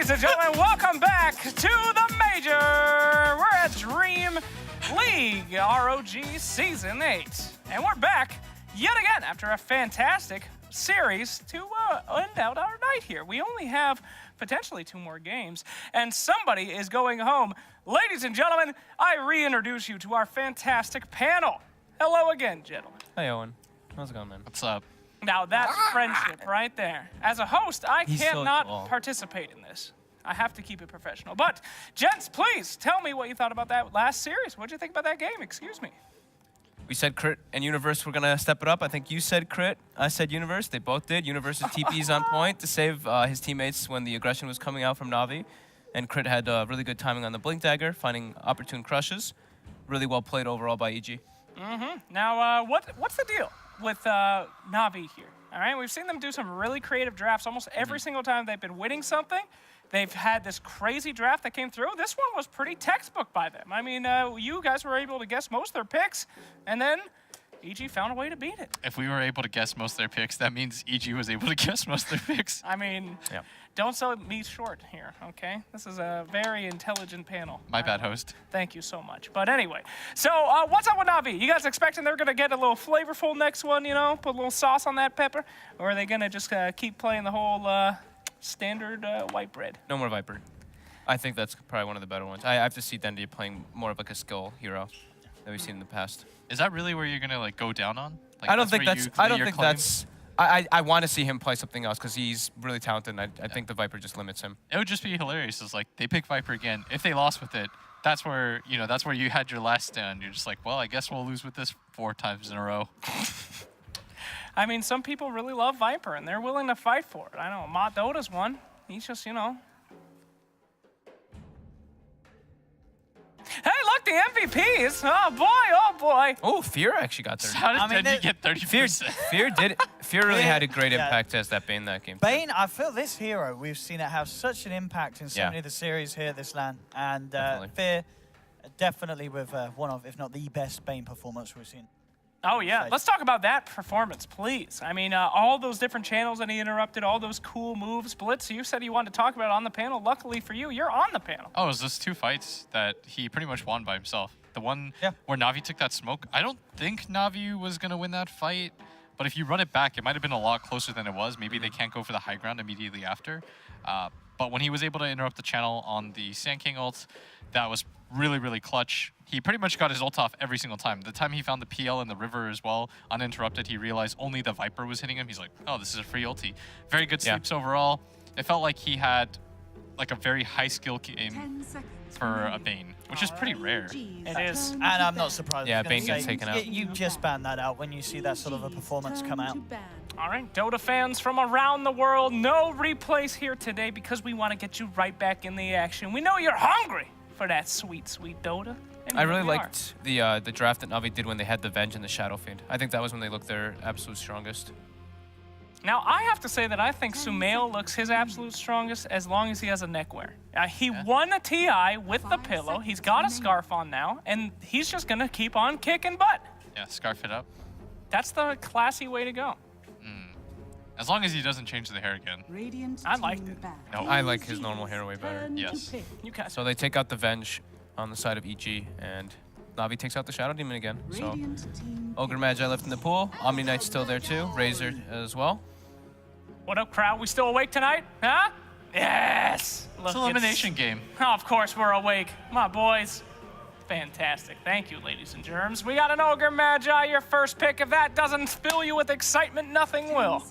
Ladies and gentlemen, welcome back to the Major. We're at DreamLeague ROG Season 8. And we're back yet again after a fantastic series to end out our night here. We only have potentially 2 more games, and somebody is going home. Ladies and gentlemen, I reintroduce you to our fantastic panel. Hello again, gentlemen. Hey, Owen. How's it going, man? What's up? Now that's friendship right there. As a host, I He's cannot so cool. participate in this. I have to keep it professional. But, gents, please tell me what you thought about that last series. What did you think about that game? Excuse me. We said Crit and Universe were going to step it up. I think you said Crit. I said Universe. They both did. Universe's TP's on point to save his teammates when the aggression was coming out from Na'Vi. And Crit had really good timing on the Blink Dagger, finding opportune crushes. Really well played overall by EG. Now, what's the deal with Na'Vi here? All right, we've seen them do some really creative drafts almost every single time they've been winning something. They've had this crazy draft that came through. This one was pretty textbook by them. I mean, you guys were able to guess most of their picks, and then EG found a way to beat it. If we were able to guess most of their picks, that means EG was able to guess most of their picks. I mean, Yeah. don't sell me short here, okay? This is a very intelligent panel. My bad, host. Thank you so much. But anyway, so what's up with Na'Vi? You guys expecting they're going to get a little flavorful next one, you know, put a little sauce on that pepper? Or are they going to just keep playing the whole standard white bread? No more Viper. I think that's probably one of the better ones. I have to see Dendy playing more of like a skill hero that we've seen in the past. Is that really where you're gonna like go down on? Like, I don't think where that's. you I lay don't your think claim? that's. I want to see him play something else because he's really talented. And I think the Viper just limits him. It would just be hilarious. It's like they pick Viper again. If they lost with it, that's where you had your last stand. You're just like, well, I guess we'll lose with this 4 times in a row. I mean, some people really love Viper, and they're willing to fight for it. I know, Dota's one. He's just, you know. Hey, look, the MVPs. Oh, boy, oh, boy. Oh, Fear actually got 30. How did Dendy get 30%? Fear really had a great Yeah. impact as that Bane that game. Bane, I feel this hero, we've seen it have such an impact in so Yeah. many of the series here at this LAN. And Definitely. Fear, definitely with one of, if not the best Bane performance we've seen. Oh, yeah. Let's talk about that performance, please. I mean, all those different channels that he interrupted, all those cool moves. Blitz, you said you wanted to talk about it on the panel. Luckily for you, you're on the panel. Oh, it was just 2 fights that he pretty much won by himself. The one Yeah. where Na'Vi took that smoke, I don't think Na'Vi was going to win that fight, but if you run it back, it might have been a lot closer than it was. Maybe they can't go for the high ground immediately after. But when he was able to interrupt the channel on the Sand King ult, that was really, really clutch. He pretty much got his ult off every single time. The time he found the PL in the river as well, uninterrupted, he realized only the Viper was hitting him. He's like, oh, this is a free ulti. Very good Yeah. sleeps overall. It felt like he had like a very high skill game for a Bane, which is pretty rare. It is. And I'm not surprised. Yeah, I was gonna Bane gets say, taken out. You just ban that out when you see that sort of a performance come out. All right, Dota fans from around the world, no replays here today because we want to get you right back in the action. We know you're hungry for that sweet, sweet Dota. And I here really we are. liked the draft that Na'Vi did when they had the Venge and the Shadow Fiend. I think that was when they looked their absolute strongest. Now, I have to say that I think Sumail looks his absolute strongest as long as he has a neckwear. He won a TI with the pillow. He's got a scarf on now, and he's just going to keep on kicking butt. Yeah, scarf it up. That's the classy way to go. As long as he doesn't change the hair again. I liked it. No. I like his normal hair way better. Yes. You guys. So they take out the Venge on the side of EG, and Na'Vi takes out the Shadow Demon again. So Ogre Magi left in the pool. Omni Knight's still there too. Razor as well. What up, crowd? We still awake tonight? Huh? Yes! It's an elimination game. Oh, of course we're awake. My boys. Fantastic. Thank you, ladies and germs. We got an Ogre Magi, your first pick. If that doesn't fill you with excitement, nothing will.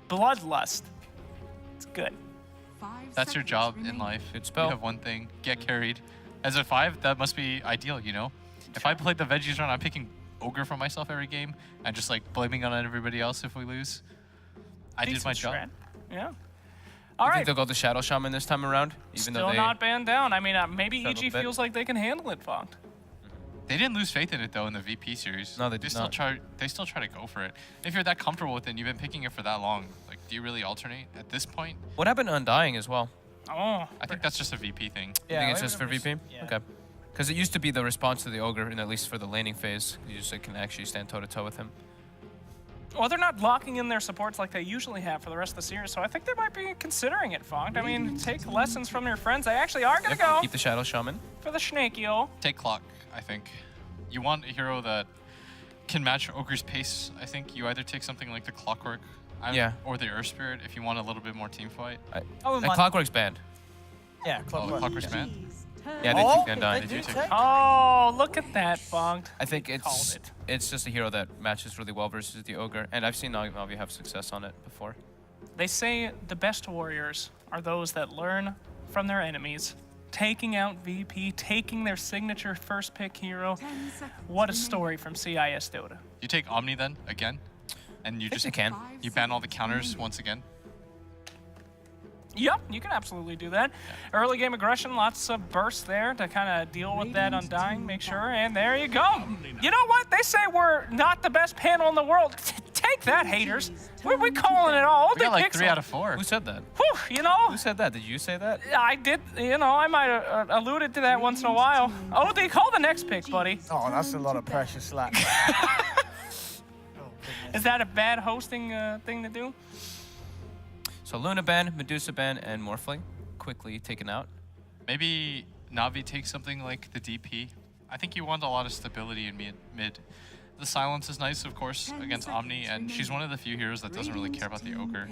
Bloodlust. It's good. That's your job in life. Good spell. You have one thing, get carried. As a 5, that must be ideal, you know? If I played the veggies run, I'm picking Ogre for myself every game and just like blaming on everybody else if we lose. I did my job. Decent strat. Yeah. I All think right. they'll go the Shadow Shaman this time around, even Still though they not banned down. I mean, maybe Settled EG a bit. feels like they can handle it, Fogged. They didn't lose faith in it though in the VP series. No, they did still not. try. They still try to go for it. If you're that comfortable with it, and you've been picking it for that long. Like, do you really alternate at this point? What happened to Undying as well? Oh. I think that's just a VP thing. You think it's I just for remember VP? yeah. Okay. Because it used to be the response to the Ogre, and at least for the laning phase, you just can actually stand toe-to-toe with him. Well, they're not locking in their supports like they usually have for the rest of the series, so I think they might be considering it, Fong. I mean, take lessons from your friends. They actually are going to go Keep the Shadow Shaman. for the Snakeo. Take clock, I think. You want a hero that can match Ogre's pace. I think you either take something like the Clockwork or the Earth Spirit if you want a little bit more team fight. And Clockwork's banned. Yeah, Oh, Clockwork. Clockwork's banned? Yeah, they take Undying. They do take- take. Oh, look at that, Fong. I think Called it. it's just a hero that matches really well versus the Ogre, and I've seen Navi have success on it before. They say the best warriors are those that learn from their enemies, taking out VP, taking their signature first pick hero. What a story from CIS Dota. You take Omni then, again, and you I think just they can. you ban all the counters once again. Yep, you can absolutely do that. Early game aggression, lots of bursts there to kind of deal with that Undying, make sure, and there you go. You know what? They say we're not the best panel in the world. Take that, haters. We calling it all. We got like Pixel. 3 out of 4. Who said that? Whew, you know, Who said that? Did you say that? I did, you know, I might have alluded to that once in a while. Oh, they call the next pick, buddy. Oh, that's a lot of pressure slack. Is that a bad hosting thing to do? So Luna ban, Medusa ban, and Morphling quickly taken out. Maybe Navi takes something like the DP. I think you want a lot of stability in mid. The silence is nice, of course, against Omni, and she's one of the few heroes that doesn't really care about the Ogre.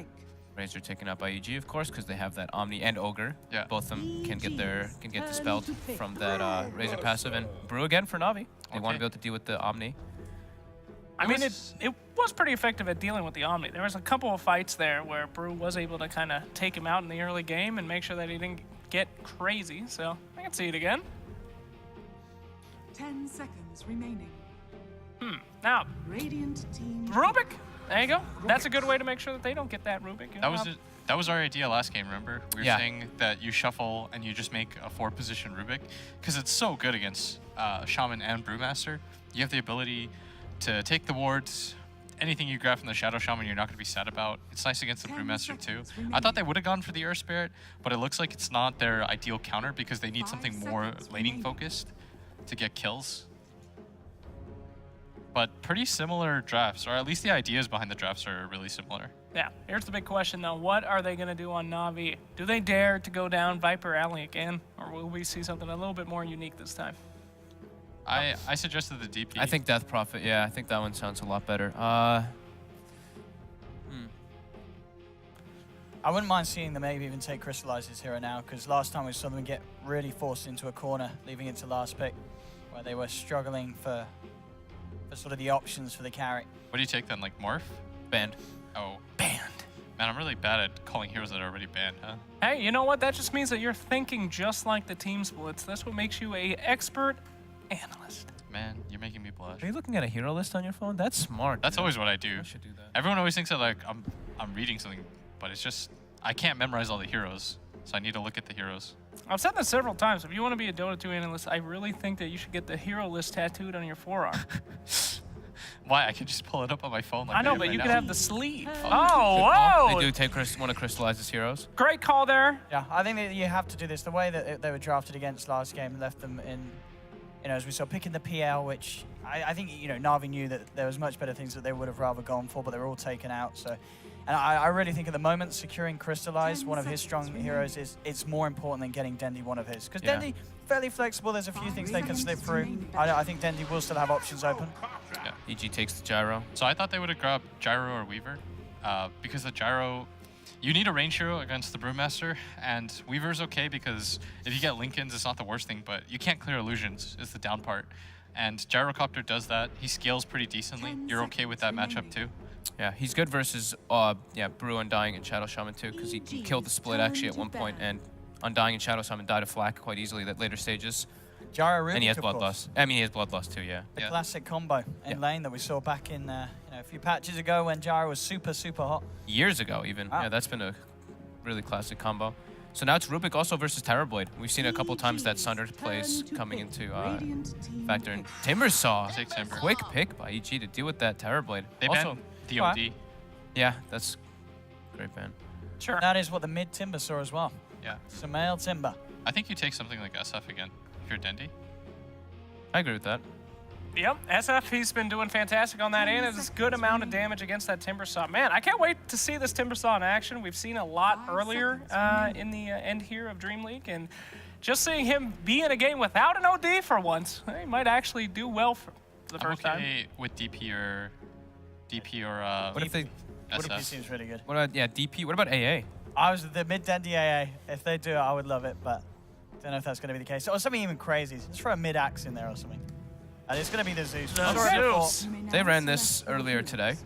Razor taken out by EG, of course, because they have that Omni and Ogre. Yeah. Both of them can get dispelled from that Razor passive, and Brew again for Navi. They want to be able to deal with the Omni. I mean, it was pretty effective at dealing with the Omni. There was a couple of fights there where Brew was able to kind of take him out in the early game and make sure that he didn't get crazy. So I can see it again. 10 seconds remaining. Now, Radiant team. Rubik. There you go. That's a good way to make sure that they don't get that Rubik. You know? That was our idea last game, remember? We were Yeah. saying that you shuffle and you just make a 4-position Rubik, because it's so good against Shaman and Brewmaster. You have the ability to take the wards. Anything you grab from the Shadow Shaman, you're not going to be sad about. It's nice against the 10 Brewmaster too. seconds I thought they would have gone for the Earth Spirit, but it looks like it's not their ideal counter because they need 5 something more seconds laning remaining. focused to get kills. But pretty similar drafts, or at least the ideas behind the drafts are really similar. Yeah. Here's the big question, though. What are they going to do on Navi? Do they dare to go down Viper Alley again? Or will we see something a little bit more unique this time? I suggested the DP. I think Death Prophet, yeah, I think that one sounds a lot better. I wouldn't mind seeing them maybe even take Crystallizes here now, because last time we saw them get really forced into a corner, leaving it to last pick, where they were struggling for sort of the options for the carry. What do you take then, like Morph? Banned. Oh, Banned. man, I'm really bad at calling heroes that are already banned, huh? Hey, you know what? That just means that you're thinking just like the team splits. That's what makes you a expert analyst. Man, you're making me blush. Are you looking at a hero list on your phone? That's smart. That's dude. always what I do. I should do that. Everyone always thinks that like I'm reading something, but it's just I can't memorize all the heroes, so I need to look at the heroes. I've said this several times. If you want to be a Dota 2 analyst, I really think that you should get the hero list tattooed on your forearm. Why? I could just pull it up on my phone. Like I know, am but right you now. could have the sleeve. Oh, Oh, They whoa! do take want to crystallize his heroes. Great call there. Yeah, I think that you have to do this. The way that they were drafted against last game left them in, you know, as we saw, picking the PL, which I think, you know, Navi knew that there was much better things that they would have rather gone for, but they were all taken out. So, and I really think at the moment, securing Crystallize, one of his strong heroes, it's more important than getting Dendi one of his. Because Yeah. Dendi, fairly flexible, there's a few things they can slip through. I think Dendi will still have options open. Yeah. EG takes the gyro. So I thought they would have grabbed Gyro or Weaver, because the Gyro, you need a range hero against the Brewmaster, and Weaver's okay because if you get Lincolns, it's not the worst thing, but you can't clear illusions is the down part. And Gyrocopter does that. He scales pretty decently. You're okay with that matchup too? Yeah, he's good versus Brew, Undying, and Shadow Shaman too, because he killed the split actually at one point, and Undying and Shadow Shaman died of flak quite easily at later stages. Gyro Rubik, And he has of course. Bloodlust. I mean, he has Bloodlust too, yeah. The Yeah. classic combo in Yeah. lane that we saw back in a few patches ago when Gyro was super, super hot. Years ago even. Wow. Yeah, that's been a really classic combo. So now it's Rubik also versus Terrorblade. We've seen a couple times that Sunder plays coming into factor in. Timbersaw, Take Timber. quick pick by EG to deal with that Terrorblade. They Also, banned DOD. yeah, that's great ban. Sure. That is what the mid Timber saw as well. Yeah. Samael Timber. I think you take something like SF again if you're Dendi. I agree with that. Yep, SFP's been doing fantastic on that, and it's a good amount of damage against that Timbersaw. Man, I can't wait to see this Timbersaw in action. We've seen a lot earlier in the end here of DreamLeague, and just seeing him be in a game without an OD for once, he might actually do well for the first time. With DP or What if they? SF. DP seems really good. What about DP? What about AA? I was the mid-dendy AA. If they do it, I would love it, but don't know if that's going to be the case. Or something even crazy. Let's throw a mid-axe in there or something. And it's going to be the Zeus. Zeus. They ran this earlier today.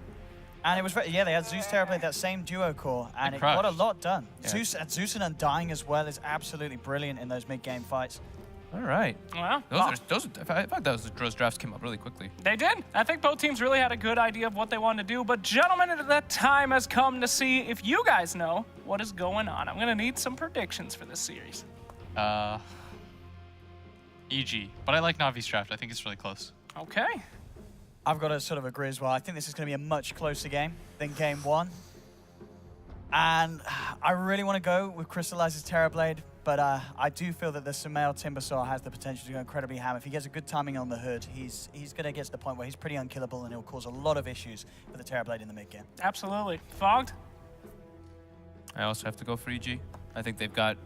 And it was, yeah, they had Zeus Terrorblade, that same duo core, and it got a lot done. Yeah. Zeus and Undying as well is absolutely brilliant in those mid-game fights. All right. Well, I thought those drafts came up really quickly. they did. I think both teams really had a good idea of what they wanted to do. But gentlemen, that time has come to see if you guys know what is going on. I'm going to need some predictions for this series. EG. But I like Navi's draft. I think it's really close. Okay. I've got to sort of agree as well. I think this is going to be a much closer game than game one. And I really want to go with Crystallizes Terrorblade, but I do feel that the Sumail Timbersaw has the potential to go incredibly ham. If he gets a good timing on the hood, he's going to get to the point where he's pretty unkillable and he'll cause a lot of issues for the Terrorblade in the mid-game. Absolutely. Fogged? I also have to go for EG. I think they've got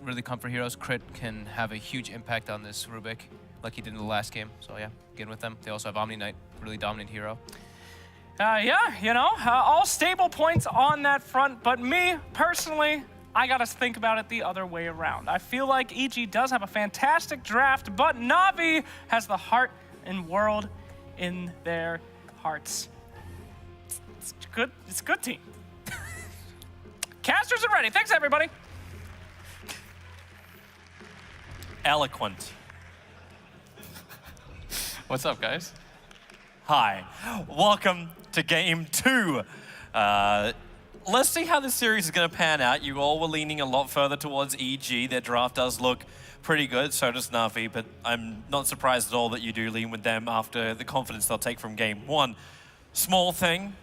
really comfort heroes. Crit can have a huge impact on this Rubik, like he did in the last game. So yeah, getting with them. They also have Omni Knight, really dominant hero. Yeah, you know, all stable points on that front, but me, personally, I gotta think about it the other way around. I feel like EG does have a fantastic draft, but Na'Vi has the heart and world in their hearts. It's good. It's a good team. Casters are ready. Thanks, everybody. Eloquent. What's up, guys? Hi. Welcome to game 2. Let's see how this series is going to pan out. You all were leaning a lot further towards EG. Their draft does look pretty good, so does Na'Vi, but I'm not surprised at all that you do lean with them after the confidence they'll take from game 1. Small thing.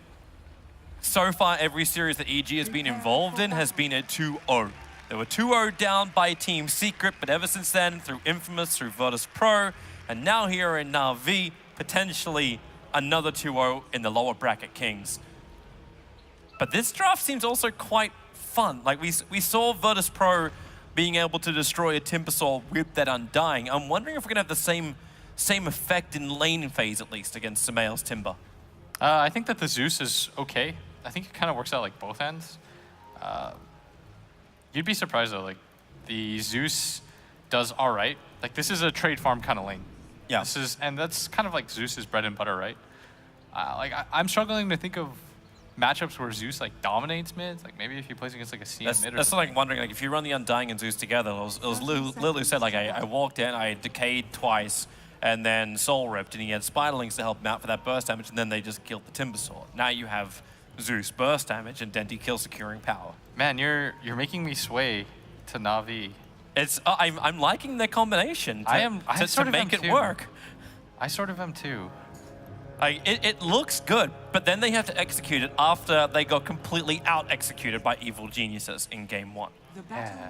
So far, every series that EG has been involved in has been a 2-0. They were 2-0 down by Team Secret, but ever since then, through Infamous, through Virtus Pro, and now here in Na'Vi, potentially another 2-0 in the lower bracket Kings. But this draft seems also quite fun. Like we saw Virtus Pro being able to destroy a Timbersaw with that Undying. I'm wondering if we're gonna have the same effect in lane phase at least against Sumail's Timber. I think that the Zeus is okay. I think it kind of works out like both ends. You'd be surprised though, like the Zeus does all right. Like this is a trade farm kind of lane. Yeah. And that's kind of like Zeus's bread and butter, right? I'm struggling to think of matchups where Zeus like dominates mids. Like maybe if he plays against like a CM mid. That's like wondering like if you run the Undying and Zeus together. It was Lil who said like I walked in, I decayed twice, and then soul ripped, and he had Spiderlings to help him out for that burst damage, and then they just killed the Timbersaw. Now you have Zeus burst damage and Denti kill securing power. Man, you're making me sway to Na'Vi. It's I'm liking their combination to make it work. I sort of am too. Like it looks good, but then they have to execute it after they got completely out-executed by evil geniuses in game 1.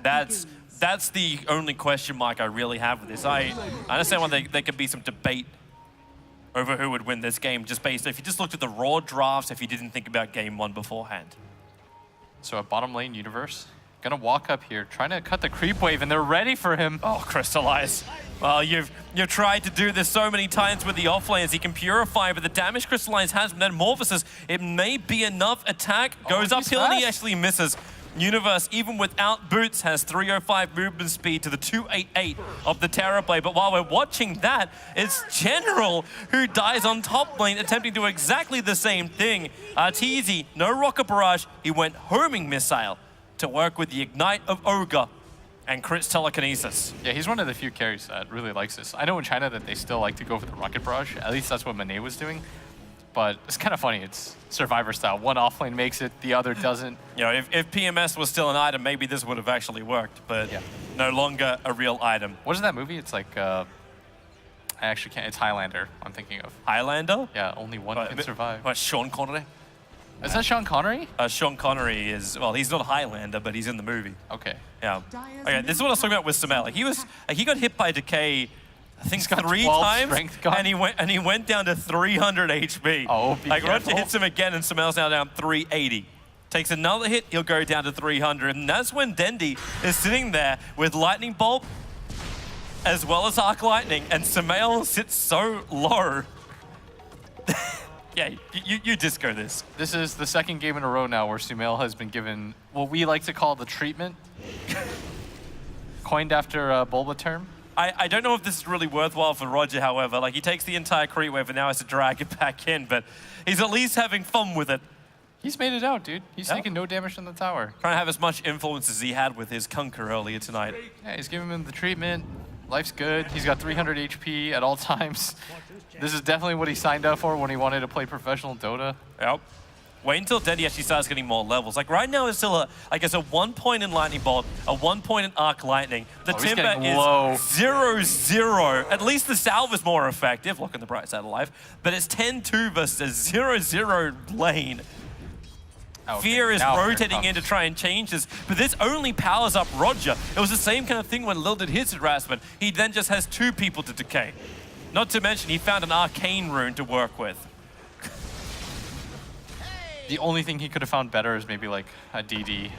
That's the only question mark I really have with this. I understand why there could be some debate over who would win this game, just based if you just looked at the raw drafts, if you didn't think about game 1 beforehand. So a bottom lane universe, gonna walk up here, trying to cut the creep wave, and they're ready for him. Oh, Crystallize. Well, you've tried to do this so many times with the offlanes. He can purify, but the damage Crystallize has from that Morphosis, it may be enough attack. Goes uphill and he actually misses. Universe, even without boots, has 305 movement speed to the 288 of the Terrorblade. But while we're watching that, it's General who dies on top lane, attempting to do exactly the same thing. Arteezy, no Rocket Barrage, he went homing missile to work with the Ignite of Ogre and Crit's Telekinesis. Yeah, he's one of the few carries that really likes this. I know in China that they still like to go for the Rocket Barrage. At least that's what Manet was doing. But it's kind of funny. It's Survivor style. One offlane makes it, the other doesn't. You know, if PMS was still an item, maybe this would have actually worked, but no longer a real item. What is that movie? It's like, I actually can't. It's Highlander, I'm thinking of. Highlander? Yeah, only one can survive. What, Sean Connery? Is that Sean Connery? Sean Connery is, well, he's not a Highlander, but he's in the movie. Okay. Yeah. Okay, this is what I was talking about with Sumail. Like he got hit by Decay I think He's got 3 12 times, strength gun. and he went down to 300 HP. Oh, be like Roger careful. hits him again, and Samel's now down 380. Takes another hit, he'll go down to 300, and that's when Dendi is sitting there with Lightning Bolt as well as Arc Lightning, and Samel sits so low. Yeah, you disco this. This is the second game in a row now where Sumail has been given what we like to call the treatment, coined after a Bulba term. I don't know if this is really worthwhile for Roger, however. Like, he takes the entire creep wave and now has to drag it back in, but he's at least having fun with it. He's made it out, dude. He's Yeah. taking no damage from the tower. Trying to have as much influence as he had with his Kunker earlier tonight. Yeah, he's giving him the treatment. Life's good. He's got 300 HP at all times. This is definitely what he signed up for when he wanted to play professional Dota. Yep. Wait until Dendi actually starts getting more levels. Like, right now, it's still a 1 point in Lightning Bolt, a 1 point in Arc Lightning. The he's Timber getting is low. 0-0. At least the salve is more effective, looking the bright side of life. But it's 10-2 versus a 0-0 lane. Okay, Fear is now rotating in to try and change this, but this only powers up Roger. It was the same kind of thing when Lil did his harassment. He then just has 2 people to decay. Not to mention, he found an arcane rune to work with. The only thing he could have found better is maybe like a DD.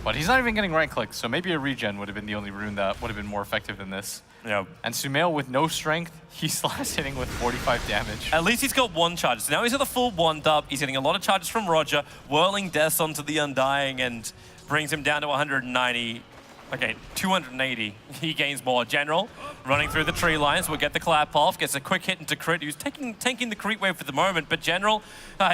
But he's not even getting right click, so maybe a regen would have been the only rune that would have been more effective than this. Yeah. And Sumail with no strength, he's last hitting with 45 damage. At least he's got 1 charge. So now he's at the full 1-dub. He's getting a lot of charges from Roger, whirling deaths onto the Undying and brings him down to 190. Okay, 280. He gains more. General running through the tree lines will get the clap off, gets a quick hit into crit. He's tanking the creep wave for the moment, but General,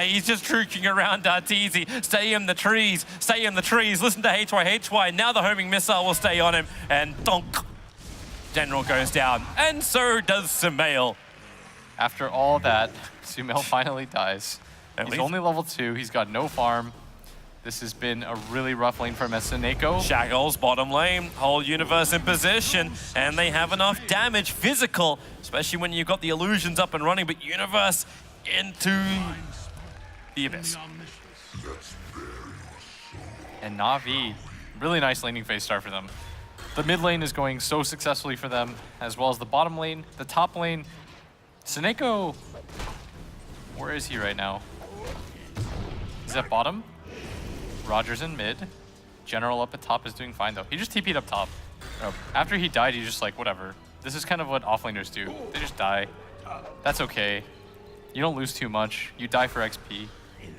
he's just trooking around Darteezy. Stay in the trees, stay in the trees. Listen to HY. Now the homing missile will stay on him, and donk. General goes down, and so does Sumail. After all that, Sumail finally dies. At He's least- only level 2, he's got no farm. This has been a really rough lane for Seneko. Shackles, bottom lane, whole universe in position, and they have enough damage, physical, especially when you've got the illusions up and running, but universe into the abyss. And Na'Vi, really nice laning phase start for them. The mid lane is going so successfully for them, as well as the bottom lane. The top lane, Seneko, where is he right now? He's at bottom. Roger's in mid. General up at top is doing fine though. He just TP'd up top. After he died, he's just like, whatever. This is kind of what offlaners do. They just die. That's okay. You don't lose too much. You die for XP.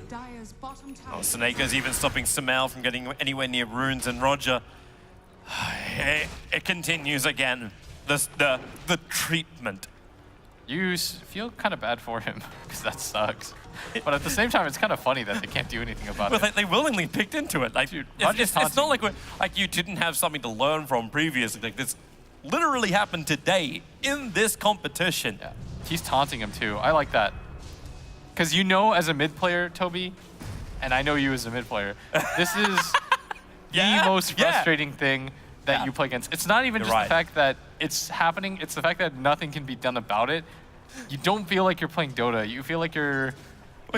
Dire's bottom tower. Oh, Seneca's even stopping Sumail from getting anywhere near runes, and Roger, it continues again. The treatment. You feel kind of bad for him, because that sucks. But at the same time, it's kind of funny that they can't do anything about But it. they willingly picked into it. Like, Roger's it's not like you didn't have something to learn from previously. Like, this literally happened today in this competition. Yeah. He's taunting him too. I like that. Because you know, as a mid player, Toby, and I know you as a mid player, this is Yeah, the most yeah. frustrating thing that Yeah. you play against. It's not even You're just right. the fact that it's happening, it's the fact that nothing can be done about it. You don't feel like you're playing Dota. You feel like you're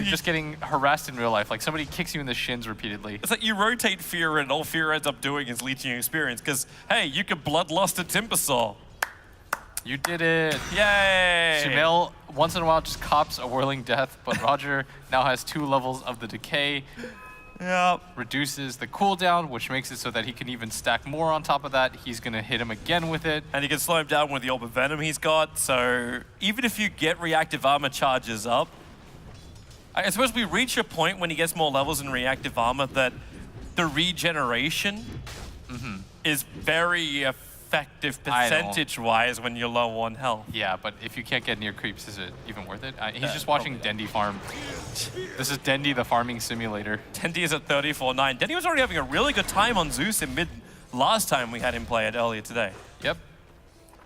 just getting harassed in real life. Like somebody kicks you in the shins repeatedly. It's like you rotate Fear, and all Fear ends up doing is leeching experience. Because, hey, you could Bloodlust a Timbersaw. You did it. Yay! Sumail once in a while just cops a whirling death, but Roger now has 2 levels of the decay. Yep. Reduces the cooldown, which makes it so that he can even stack more on top of that. He's going to hit him again with it. And he can slow him down with the Orb of Venom he's got. So even if you get reactive armor charges up, I suppose we reach a point when he gets more levels in reactive armor that the regeneration is very effective I don't- percentage-wise when you're low on health. Yeah, but if you can't get near creeps, is it even worth it? He's just watching Dendi farm. This is Dendi, the farming simulator. Tendi is at 34-9. Denny was already having a really good time on Zeus in mid last time we had him play it earlier today. Yep.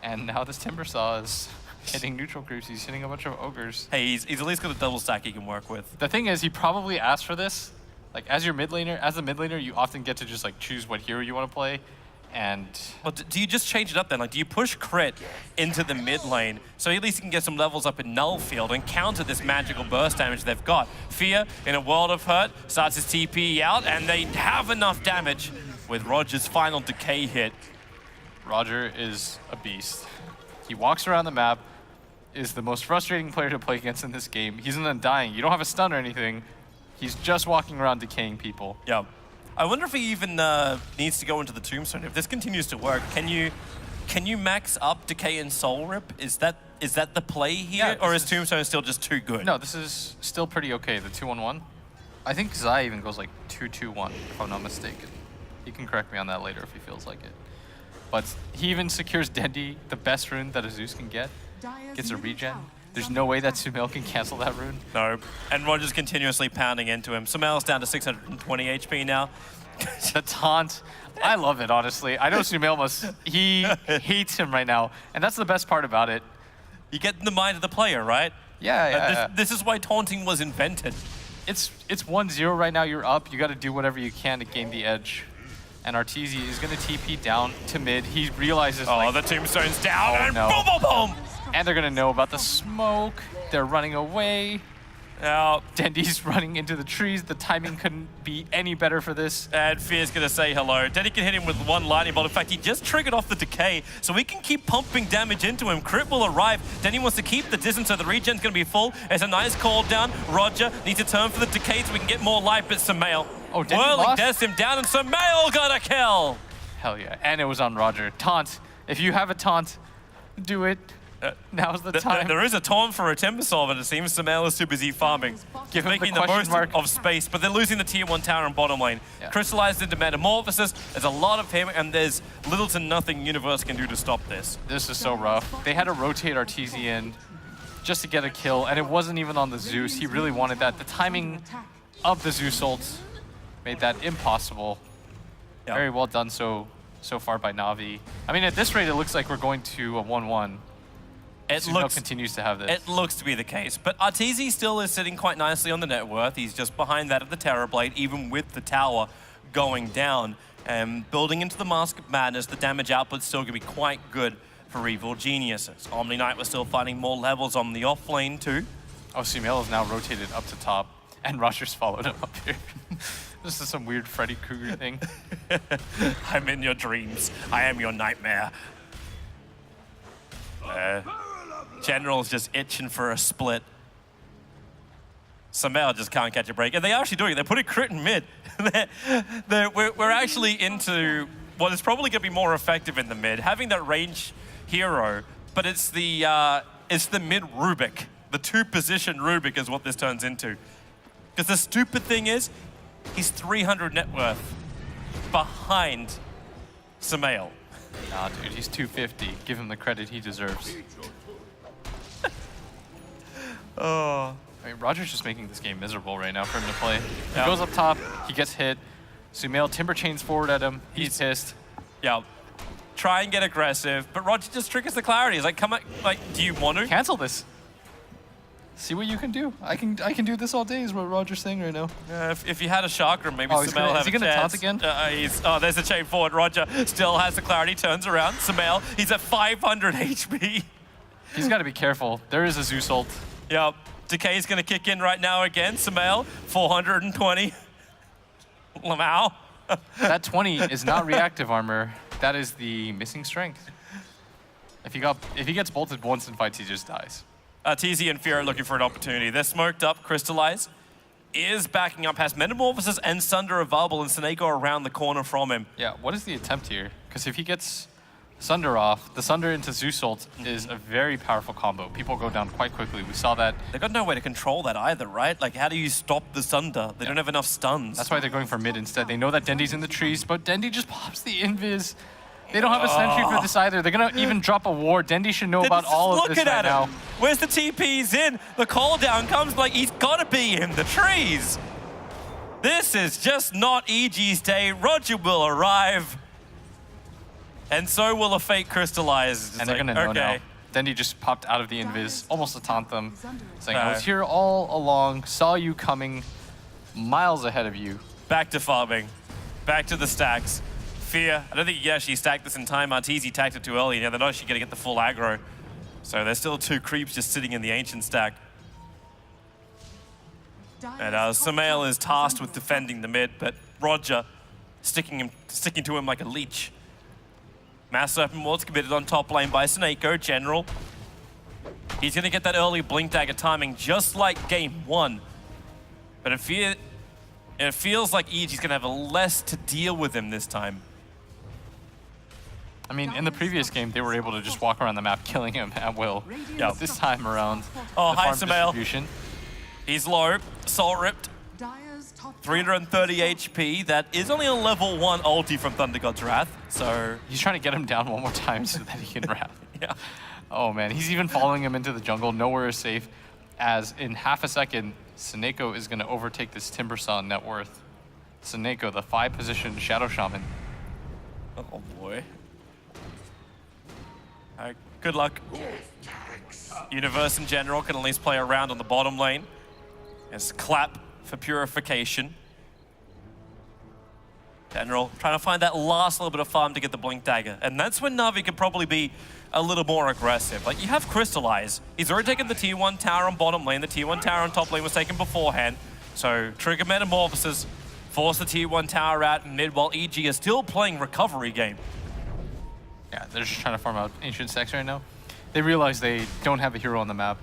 And now this Timbersaw is hitting neutral creeps. He's hitting a bunch of ogres. Hey, he's at least got a double stack he can work with. The thing is, he probably asked for this. Like, as your mid laner, as a mid laner, you often get to just like choose what hero you want to play. And Well, do you just change it up then? Like, do you push crit into the mid lane so at least you can get some levels up in null field and counter this magical burst damage they've got? Fear, in a world of hurt, starts his TP out, and they have enough damage with Roger's final decay hit. Roger is a beast. He walks around the map, is the most frustrating player to play against in this game. He's an Undying. You don't have a stun or anything. He's just walking around decaying people. Yeah. I wonder if he even needs to go into the Tombstone. If this continues to work, can you max up Decay and Soul Rip? Is that the play here? Yeah, or is Tombstone still just too good? No, this is still pretty okay, the 2-1-1. I think Zai even goes like 2-2-1, if I'm not mistaken. He can correct me on that later if he feels like it. But he even secures Dendi, the best rune that a Zeus can get. Gets a regen. There's no way that Sumail can cancel that rune. No. And Roger's continuously pounding into him. Sumail's down to 620 HP now. The taunt, I love it, honestly. I know Sumail he hates him right now. And that's the best part about it. You get in the mind of the player, right? Yeah. This is why taunting was invented. It's 1-0 right now, you're up. You got to do whatever you can to gain the edge. And Arteezy is going to TP down to mid. He realizes, the Tombstone's down, and no. boom, boom, boom! And they're going to know about the smoke. They're running away. Now, Dendi's running into the trees. The timing couldn't be any better for this. and Fear's going to say hello. Dendi can hit him with one lightning bolt. In fact, he just triggered off the decay, so we can keep pumping damage into him. Crit will arrive. Dendi wants to keep the distance, so the regen's going to be full. It's a nice call down. Roger needs to turn for the decay so we can get more life, but Sumail. Oh, Dendi Whirling lost? Deaths him down, and Sumail got a kill. Hell yeah. And it was on Roger. Taunt. If you have a taunt, do it. Now's the time. There is a taunt for a Timbersaw, but it seems Sumail is too busy farming. Give him Making the the question most mark. of space, but they're losing the tier 1 tower in bottom lane. Yeah. Crystallized into Metamorphosis. There's a lot of him, and there's little to nothing Universe can do to stop this. This is so rough. They had to rotate Arteezy in just to get a kill, and it wasn't even on the Zeus. He really wanted that. The timing of the Zeus ult made that impossible. Yeah. Very well done so far by Na'Vi. I mean, at this rate, it looks like we're going to a 1-1. Sumail continues to have this. It looks to be the case, but Arteezy still is sitting quite nicely on the net worth. He's just behind that of the Terrorblade, even with the tower going down. And building into the Mask of Madness, the damage output's still going to be quite good for Evil Geniuses. Omni Knight was still finding more levels on the off lane too. Oh, Sumail is now rotated up to top, and Rogers followed him up here. This is some weird Freddy Krueger thing. I'm in your dreams. I am your nightmare. General's just itching for a split. Sumail just can't catch a break. And they're actually doing it. They're putting crit in mid. We're actually into what is probably going to be more effective in the mid. Having that range hero, but it's the mid Rubik. The 2-position Rubik is what this turns into. Because the stupid thing is, he's 300 net worth behind Sumail. Nah, dude, he's 250. Give him the credit he deserves. Oh. I mean, Roger's just making this game miserable right now for him to play. Yeah. He goes up top, he gets hit. Sumail timber chains forward at him. He's pissed. Yeah. Try and get aggressive, but Roger just triggers the clarity. He's like, come on, like, do you want to? Cancel this. See what you can do. I can do this all day is what Roger's saying right now. If you had a chakra, maybe Oh, Sumail have is he a gonna chance. taunt again? There's a chain forward. Roger still has the clarity, turns around. Sumail, he's at 500 HP. He's got to be careful. There is a Zeus ult. Yep. Decay's going to kick in right now again. Sumail, 420. Lamau. That 20 is not reactive armor. That is the missing strength. If he gets bolted once in fights, he just dies. Arteezy and Fear are looking for an opportunity. They're smoked up. Crystallize is backing up, has Metamorphosis and Sunder available, and Seneko around the corner from him. Yeah, what is the attempt here? Because if he gets Sunder off, the Sunder into Zeus ult is a very powerful combo. People go down quite quickly. We saw that. They've got no way to control that either, right? Like, how do you stop the Sunder? They don't have enough stuns. That's why they're going for mid instead. They know that Dendi's in the trees, but Dendi just pops the invis. They don't have a sentry for this either. They're going to even drop a ward. Dendi should know They're about just all of this looking right at now. him. Where's the TP's in? The call down comes like he's got to be in the trees. This is just not EG's day. Roger will arrive. And so will a fake crystallize. It's And they're like, going to know okay. now. Dendi just popped out of the invis, almost to taunt them, saying, I No. was here all along, saw you coming miles ahead of you. Back to farming. Back to the stacks. Fear. I don't think you can actually stack this in time. Arteezy tacked it too early. Now they're not actually going to get the full aggro. So there's still 2 creeps just sitting in the ancient stack. And Sumail is tasked with defending the mid, but Roger sticking to him like a leech. Mass Serpent Ward's committed on top lane by Snako. General. He's going to get that early Blink Dagger timing just like game 1. But it feels like EG's going to have less to deal with him this time. I mean, in the previous game, they were able to just walk around the map killing him at will. Yeah. This time around, Oh, the hi, farm Sumail. distribution. He's low. Soul Ripped. Dire's top 330 HP. That is only a level 1 ulti from Thunder God's Wrath. So, He's trying to get him down one more time so that he can wrap. yeah. Oh man, he's even following him into the jungle. Nowhere is safe. As in half a second, Snako is going to overtake this Timbersaw net worth. Snako, the 5-position Shadow Shaman. Oh boy. Good luck. Universe in general can at least play around on the bottom lane. It's clap for purification. General trying to find that last little bit of farm to get the Blink Dagger. And that's when Na'Vi could probably be a little more aggressive. Like, you have Crystallize. He's already taken the tier 1 tower on bottom lane. The tier 1 tower on top lane was taken beforehand. So trigger Metamorphosis, force the tier 1 tower out in mid while EG is still playing recovery game. Yeah, they're just trying to farm out Ancient Stacks right now. They realize they don't have a hero on the map.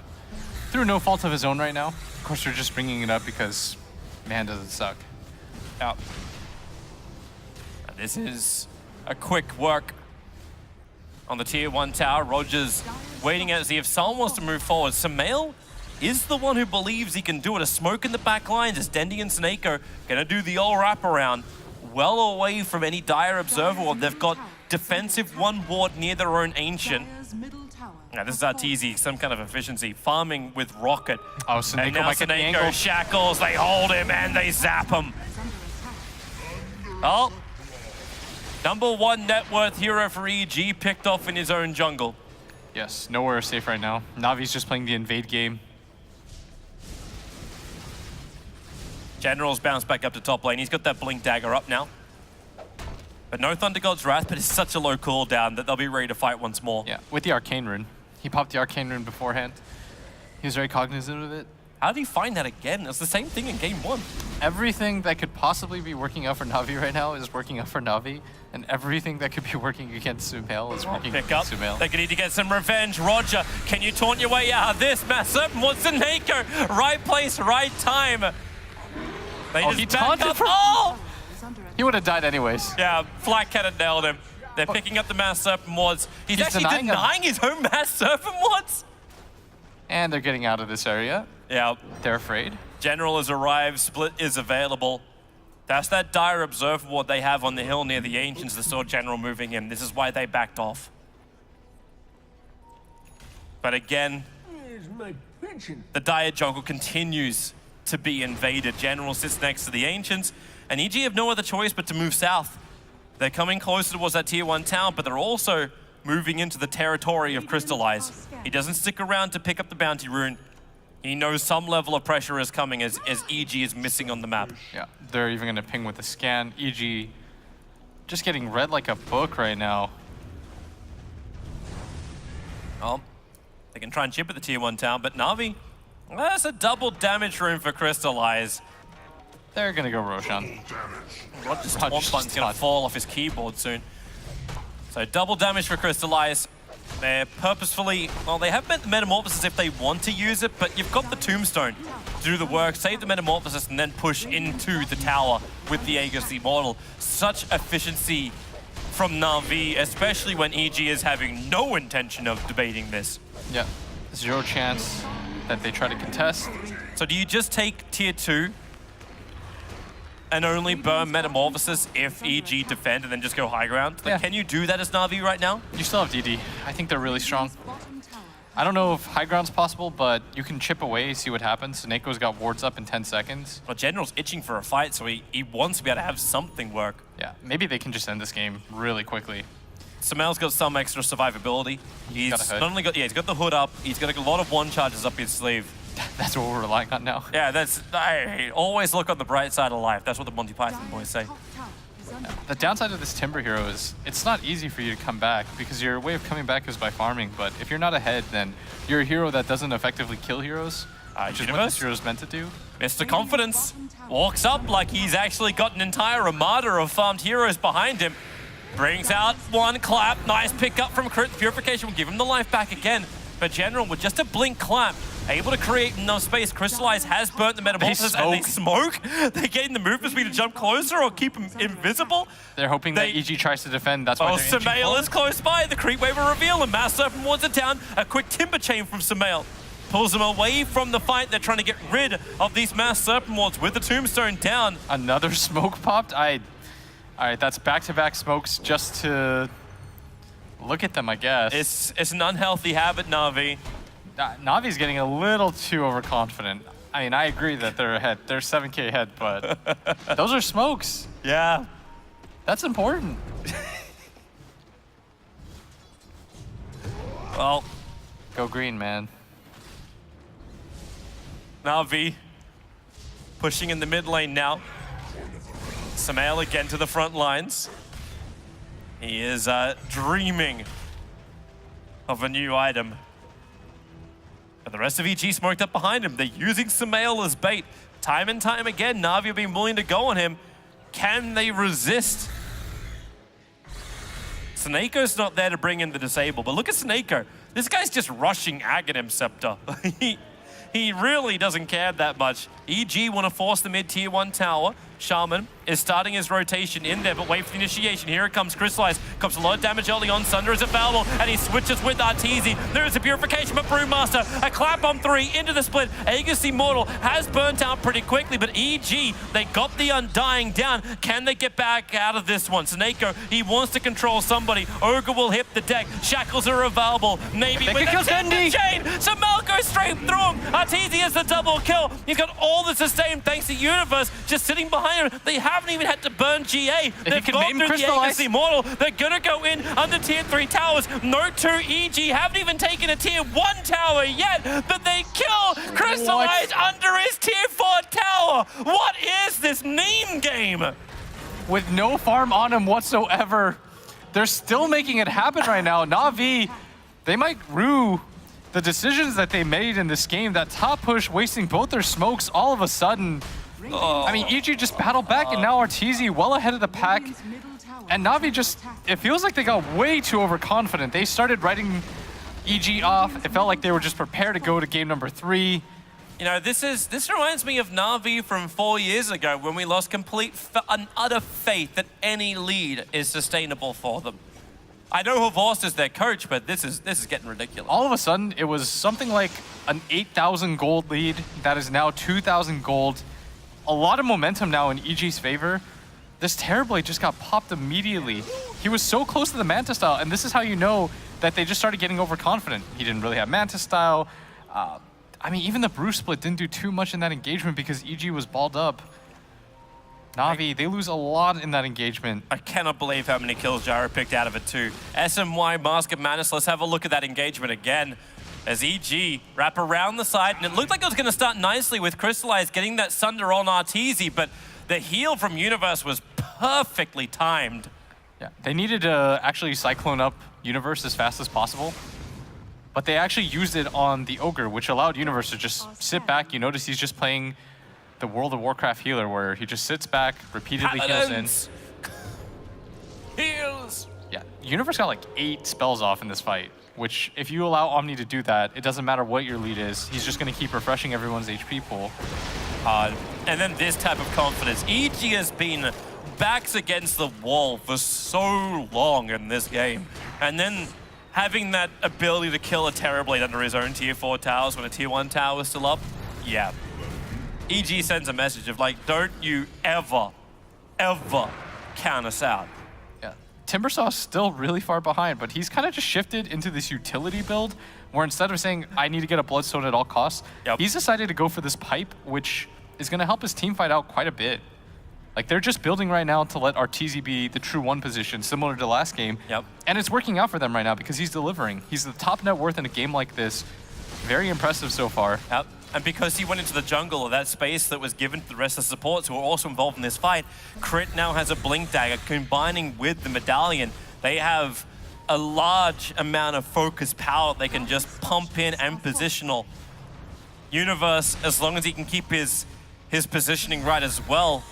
Through no fault of his own right now. Of course, they're just bringing it up because man doesn't suck. Yep. And this is a quick work on the tier 1 tower. Roger's waiting out to see if someone wants to move forward. Sumail is the one who believes he can do it. A smoke in the back lines as Dendy and Snako gonna do the old wraparound. Well away from any dire observer ward. They've got defensive 1 ward near their own Ancient. Dire's middle tower. Now this is Arteezy, some kind of efficiency. Farming with Rocket. Oh, And Snako now might get the angle. Snako shackles, they hold him and they zap him. Oh. Number 1 net worth hero for EG picked off in his own jungle. Yes, nowhere is safe right now. Navi's just playing the invade game. General's bounced back up to top lane. He's got that Blink Dagger up now. But no Thunder God's Wrath, but it's such a low cooldown that they'll be ready to fight once more. Yeah, with the Arcane Rune. He popped the Arcane Rune beforehand. He was very cognizant of it. How do you find that again? It's the same thing in game 1. Everything that could possibly be working out for Na'Vi right now is working out for Na'Vi, and everything that could be working against Sumail is working Pick up. against Sumail. They're gonna need to get some revenge. Roger, can you taunt your way out of this? Massive, what's the Nako? Right place, right time. They Oh, just he back taunted up. from- Oh! Is under attack. He would have died anyways. Yeah, Flat Cat had nailed him. They're picking up the Mass Serpent wards. He's actually denying him. denying his own Mass Serpent wards. And they're getting out of this area. Yeah, They're afraid. General has arrived, Split is available. That's that dire observer ward they have on the hill near the Ancients that saw General moving in. This is why they backed off. But again, the dire jungle continues to be invaded. General sits next to the Ancients, and EG have no other choice but to move south. They're coming closer towards that tier 1 town, but they're also moving into the territory of Crystallize. He doesn't stick around to pick up the bounty rune. He knows some level of pressure is coming as EG is missing on the map. Yeah, they're even going to ping with a scan. EG just getting read like a book right now. Oh, they can try and chip at the tier 1 town, but Na'Vi, that's a double damage rune for Crystallize. They're going to go Roshan. Roger's Roger's taunt button's going taunt. to fall off his keyboard soon. So double damage for Crystallize. They're purposefully, well, they have Metamorphosis if they want to use it, but you've got the Tombstone to do the work, save the Metamorphosis, and then push into the tower with the Aegis Immortal. Such efficiency from Na'Vi, especially when EG is having no intention of debating this. Yeah, 0 chance that they try to contest. So do you just take tier 2 and only burn Metamorphosis if EG defend and then just go high ground? Like, Yeah. Can you do that as Na'Vi right now? You still have DD. I think they're really strong. Bottom tower. I don't know if high ground's possible, but you can chip away, see what happens. Nako's got wards up in 10 seconds. Well, General's itching for a fight, so he wants to be able to have something work. Yeah, maybe they can just end this game really quickly. Sumail's got some extra survivability. He's got a hood. not only got, he's got the hood up, he's got a lot of 1 charges up his sleeve. That's what we're relying on now. Yeah, hey, always look on the bright side of life. That's what the Monty Python boys say. Top tower is under The downside of this Timber hero is it's not easy for you to come back because your way of coming back is by farming, but if you're not ahead, then you're a hero that doesn't effectively kill heroes, which is what Universe? this hero is meant to do. Mr. Confidence walks up like he's actually got an entire armada of farmed heroes behind him. Brings out one clap. Nice pickup from Crit. Purification will give him the life back again. But General, with just a blink clap, able to create enough space. Crystallize has burnt the Metamorphosis and they smoke. They're getting the movement speed to jump closer or keep him invisible. They're hoping that EG tries to defend. That's why they're Samael is close by. The creep wave will reveal and Mass Serpent wants it down. A quick timber chain from Samael. Pulls them away from the fight. They're trying to get rid of these Mass Serpent wards with the Tombstone down. Another smoke popped. All right, that's back-to-back smokes just to look at them, I guess. It's an unhealthy habit, Na'Vi. Navi's getting a little too overconfident. I mean, I agree that they're ahead. They're 7K ahead, but those are smokes. Yeah. That's important. Well, go green, man. Na'Vi pushing in the mid lane now. Samael again to the front lines. He is dreaming of a new item. But the rest of EG smoked up behind him. They're using Samael as bait. Time and time again, Na'Vi have been willing to go on him. Can they resist? Snakeo's not there to bring in the disable, but look at Snako. This guy's just rushing Aghanim Scepter. He really doesn't care that much. EG want to force the mid tier 1 tower. Shaman is starting his rotation in there, but wait for the initiation. Here it comes, Crystallize. Comes a lot of damage early on. Sunder is available, and he switches with Arteezy. There is a purification, but Brewmaster, a clap on 3 into the split. Aegis Immortal has burnt out pretty quickly, but EG, they got the Undying down. Can they get back out of this one? Snako, he wants to control somebody. Ogre will hit the deck. Shackles are available. Maybe with a timber chain. Samael goes straight through him. Arteezy has the double kill. He's got all the sustain thanks to Universe just sitting behind him. They haven't even had to burn GA. They've gone through the Aegis Immortal. They're gonna go in under tier 3 towers. No 2 EG haven't even taken a tier 1 tower yet, but they kill Crystallize under his tier 4 tower. What is this meme game? With no farm on him whatsoever, they're still making it happen right now. Na'Vi, they might rue the decisions that they made in this game. That top push, wasting both their smokes all of a sudden. I mean, EG just battled back, and now Arteezy well ahead of the pack. And Na'Vi just, it feels like they got way too overconfident. They started writing EG off. It felt like they were just prepared to go to game number 3. You know, this reminds me of Na'Vi from 4 years ago when we lost complete and utter faith that any lead is sustainable for them. I know Horst is their coach, but this is getting ridiculous. All of a sudden, it was something like an 8,000 gold lead that is now 2,000 gold. A lot of momentum now in EG's favor. This Terrorblade just got popped immediately. He was so close to the Manta style, and this is how you know that they just started getting overconfident. He didn't really have Manta style. I mean, even the Bruce split didn't do too much in that engagement because EG was balled up. Na'Vi, they lose a lot in that engagement. I cannot believe how many kills Gyro picked out of it too. SMY, Mask of Madness, let's have a look at that engagement again. As EG wrap around the side, and it looked like it was going to start nicely with Crystallize getting that Sunder on Arteezy, but the heal from Universe was perfectly timed. Yeah, they needed to actually Cyclone up Universe as fast as possible, but they actually used it on the Ogre, which allowed Universe to just sit back. You notice he's just playing the World of Warcraft healer, where he just sits back, repeatedly heals in. Heals! Yeah, Universe got like 8 spells off in this fight, which if you allow Omni to do that, it doesn't matter what your lead is. He's just going to keep refreshing everyone's HP pool. And then this type of confidence. EG has been backs against the wall for so long in this game. And then having that ability to kill a Terrorblade under his own tier 4 towers when a tier 1 tower is still up, yeah. EG sends a message of like, don't you ever count us out. Yeah, Timbersaw's still really far behind, but he's kind of just shifted into this utility build where instead of saying, I need to get a Bloodstone at all costs, he's decided to go for this pipe, which is going to help his team fight out quite a bit. Like, they're just building right now to let Arteezy be the true 1 position, similar to last game. And it's working out for them right now because he's delivering. He's the top net worth in a game like this. Very impressive so far. And because he went into the jungle of that space that was given to the rest of the supports who are also involved in this fight, Crit now has a Blink Dagger combining with the Medallion. They have a large amount of focus power they can just pump in and positional. Universe, as long as he can keep his positioning right as well,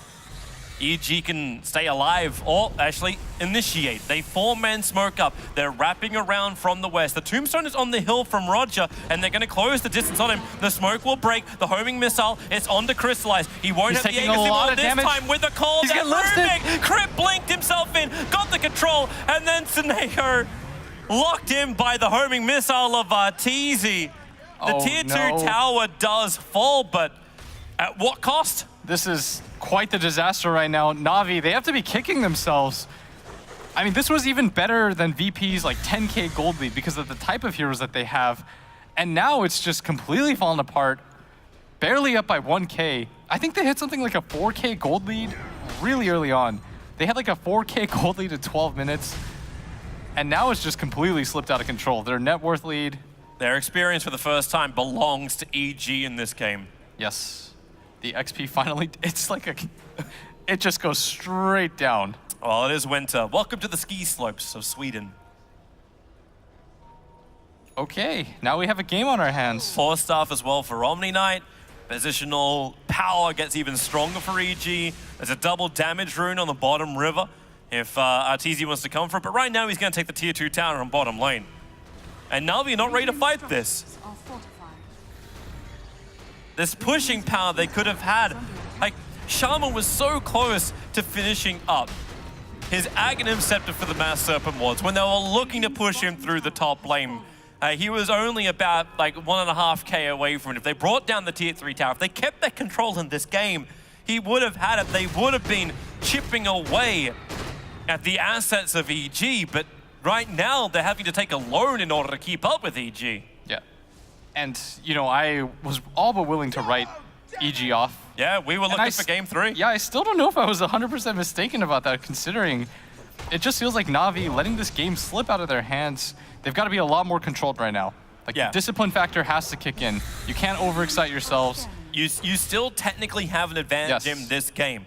EG can stay alive or actually initiate. They 4-man smoke up. They're wrapping around from the west. The tombstone is on the hill from Roger, and they're going to close the distance on him. The smoke will break. The homing missile is on to Crystallize. He won't He's have the taking a lot Aegis of this damage. time with the call He's down. getting listed. Rubik, Crit blinked himself in, got the control, and then Seneko locked in by the homing missile of Arteezy. The Oh, tier 2 no. tower does fall, but at what cost? This is quite the disaster right now. Na'Vi, they have to be kicking themselves. I mean, this was even better than VP's like 10K gold lead because of the type of heroes that they have. And now it's just completely fallen apart. Barely up by 1K. I think they hit something like a 4K gold lead really early on. They had like a 4K gold lead at 12 minutes. And now it's just completely slipped out of control. Their net worth lead. Their experience for the first time belongs to EG in this game. Yes. The XP finally, it's like it just goes straight down. Well, it is winter. Welcome to the ski slopes of Sweden. Okay, now we have a game on our hands. 4 staff as well for Omni Knight. Positional power gets even stronger for EG. There's a double damage rune on the bottom river if Arteezy wants to come for it. But right now he's going to take the tier 2 tower on bottom lane. And Na'Vi are not ready to fight this. Are fortified. This pushing power they could have had. Like, Shaman was so close to finishing up his Aghanim Scepter for the Mass Serpent Wards when they were looking to push him through the top lane. He was only about like 1.5K away from it. If they brought down the tier 3 tower, if they kept their control in this game, he would have had it. They would have been chipping away at the assets of EG, but right now they're having to take a loan in order to keep up with EG. Yeah. And, you know, I was all but willing to write EG off. Yeah, we were And looking for game 3. Yeah, I still don't know if I was 100% mistaken about that, considering it just feels like Na'Vi letting this game slip out of their hands. They've got to be a lot more controlled right now. Like, Yeah. the discipline factor has to kick in. You can't overexcite yourselves. You still technically have an advantage Yes. in this game.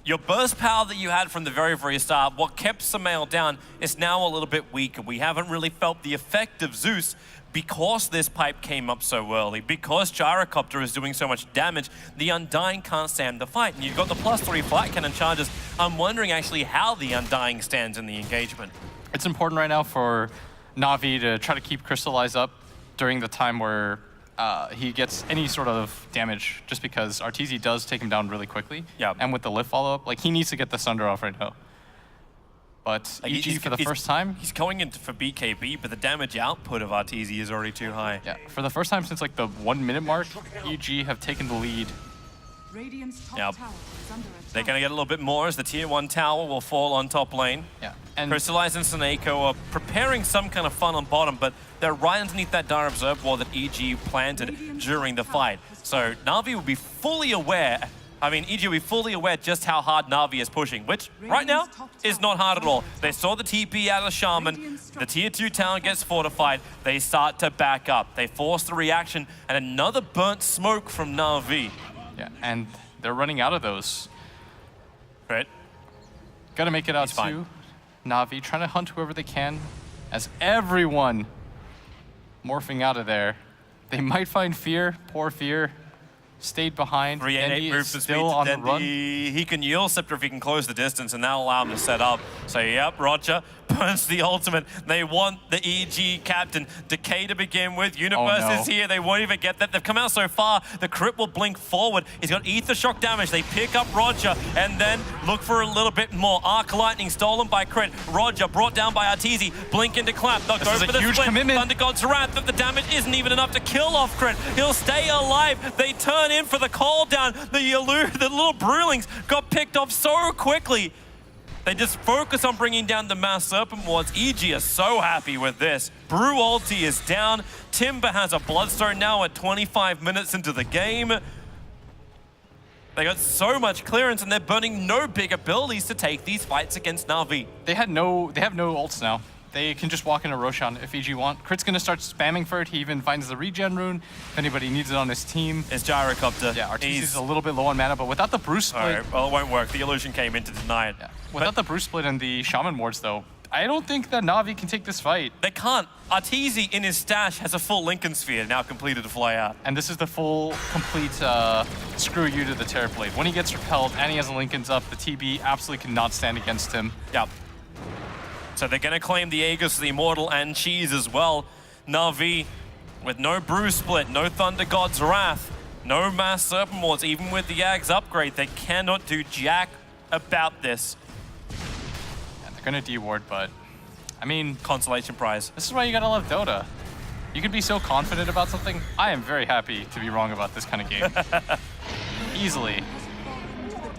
Your burst power that you had from the very, very start, what kept Samael down, is now a little bit weaker. We haven't really felt the effect of Zeus because this pipe came up so early, because Gyrocopter is doing so much damage. The Undying can't stand the fight, and you've got the +3 flat cannon charges. I'm wondering actually how the Undying stands in the engagement. It's important right now for Na'Vi to try to keep Crystallize up during the time where he gets any sort of damage, just because Arteezy does take him down really quickly. Yeah. And with the lift follow-up, like, he needs to get the Sunder off right now. But Like, EG for the first time, He's going in for BKB, but the damage output of Arteezy is already too high. yeah, for the first time since like the 1 minute mark, EG have taken the lead. Radiant's top Yep. tower is under attack. They're going to get a little bit more as the tier 1 tower will fall on top lane. Yeah. And Crystallize and Seneko are preparing some kind of fun on bottom, but they're right underneath that Dire Observe wall that EG planted during the fight. So Na'Vi will be fully aware, EG will be fully aware just how hard Na'Vi is pushing, which right now is not hard at all. They saw the TP out of Shaman, the tier 2 tower gets fortified, they start to back up. They force the reaction, and another burnt smoke from Na'Vi. yeah, and they're running out of those. Right? Got to make it out He's fine. to Na'Vi, trying to hunt whoever they can, as everyone morphing out of there. They might find Fear, poor Fear, stayed behind. 388 Dendi move is for still on the run. He can yield Scepter if he can close the distance, and that'll allow him to set up. So, yep, Roger burns the ultimate. They want the EG captain. Decay to begin with. Universe no. is here. They won't even get that. They've come out so far. The crit will blink forward. He's got Ether Shock damage. They pick up Roger and then look for a little bit more. Arc Lightning stolen by crit. Roger brought down by Arteezy. Blink into clap. They'll go is for a the huge split. commitment. Thunder God's Wrath, but the damage isn't even enough to kill off crit. He'll stay alive. They turn in for the call down. The little Brewlings got picked off so quickly. They just focus on bringing down the Mass Serpent Wards. EG are so happy with this. Brew ulti is down. Timber has a Bloodstone now at 25 minutes into the game. They got so much clearance and they're burning no big abilities to take these fights against Na'Vi. They have no ults now. They can just walk into Roshan if EG want. Crit's gonna start spamming for it. He even finds the regen rune if anybody needs it on his team. It's Gyrocopter. Yeah, Arteezy's a little bit low on mana, but without the Bruce split, Alright, well, it won't work. The illusion came in to deny it. yeah, without the Bruce split and the Shaman wards though, I don't think that Na'Vi can take this fight. They can't. Arteezy in his stash has a full Lincoln Sphere now completed to fly out. And this is the full, complete screw you to the Terrorblade. When he gets repelled and he has a Lincoln's up, the TB absolutely cannot stand against him. Yep. So they're going to claim the Aegis, the Immortal, and Cheese as well. Na'Vi with no Brew Split, no Thunder God's Wrath, no Mass Serpent Wards, even with the Ags upgrade, they cannot do jack about this. And they're going to D-ward, but I mean, Consolation prize. this is why you gotta love Dota. You can be so confident about something. I am very happy to be wrong about this kind of game. Easily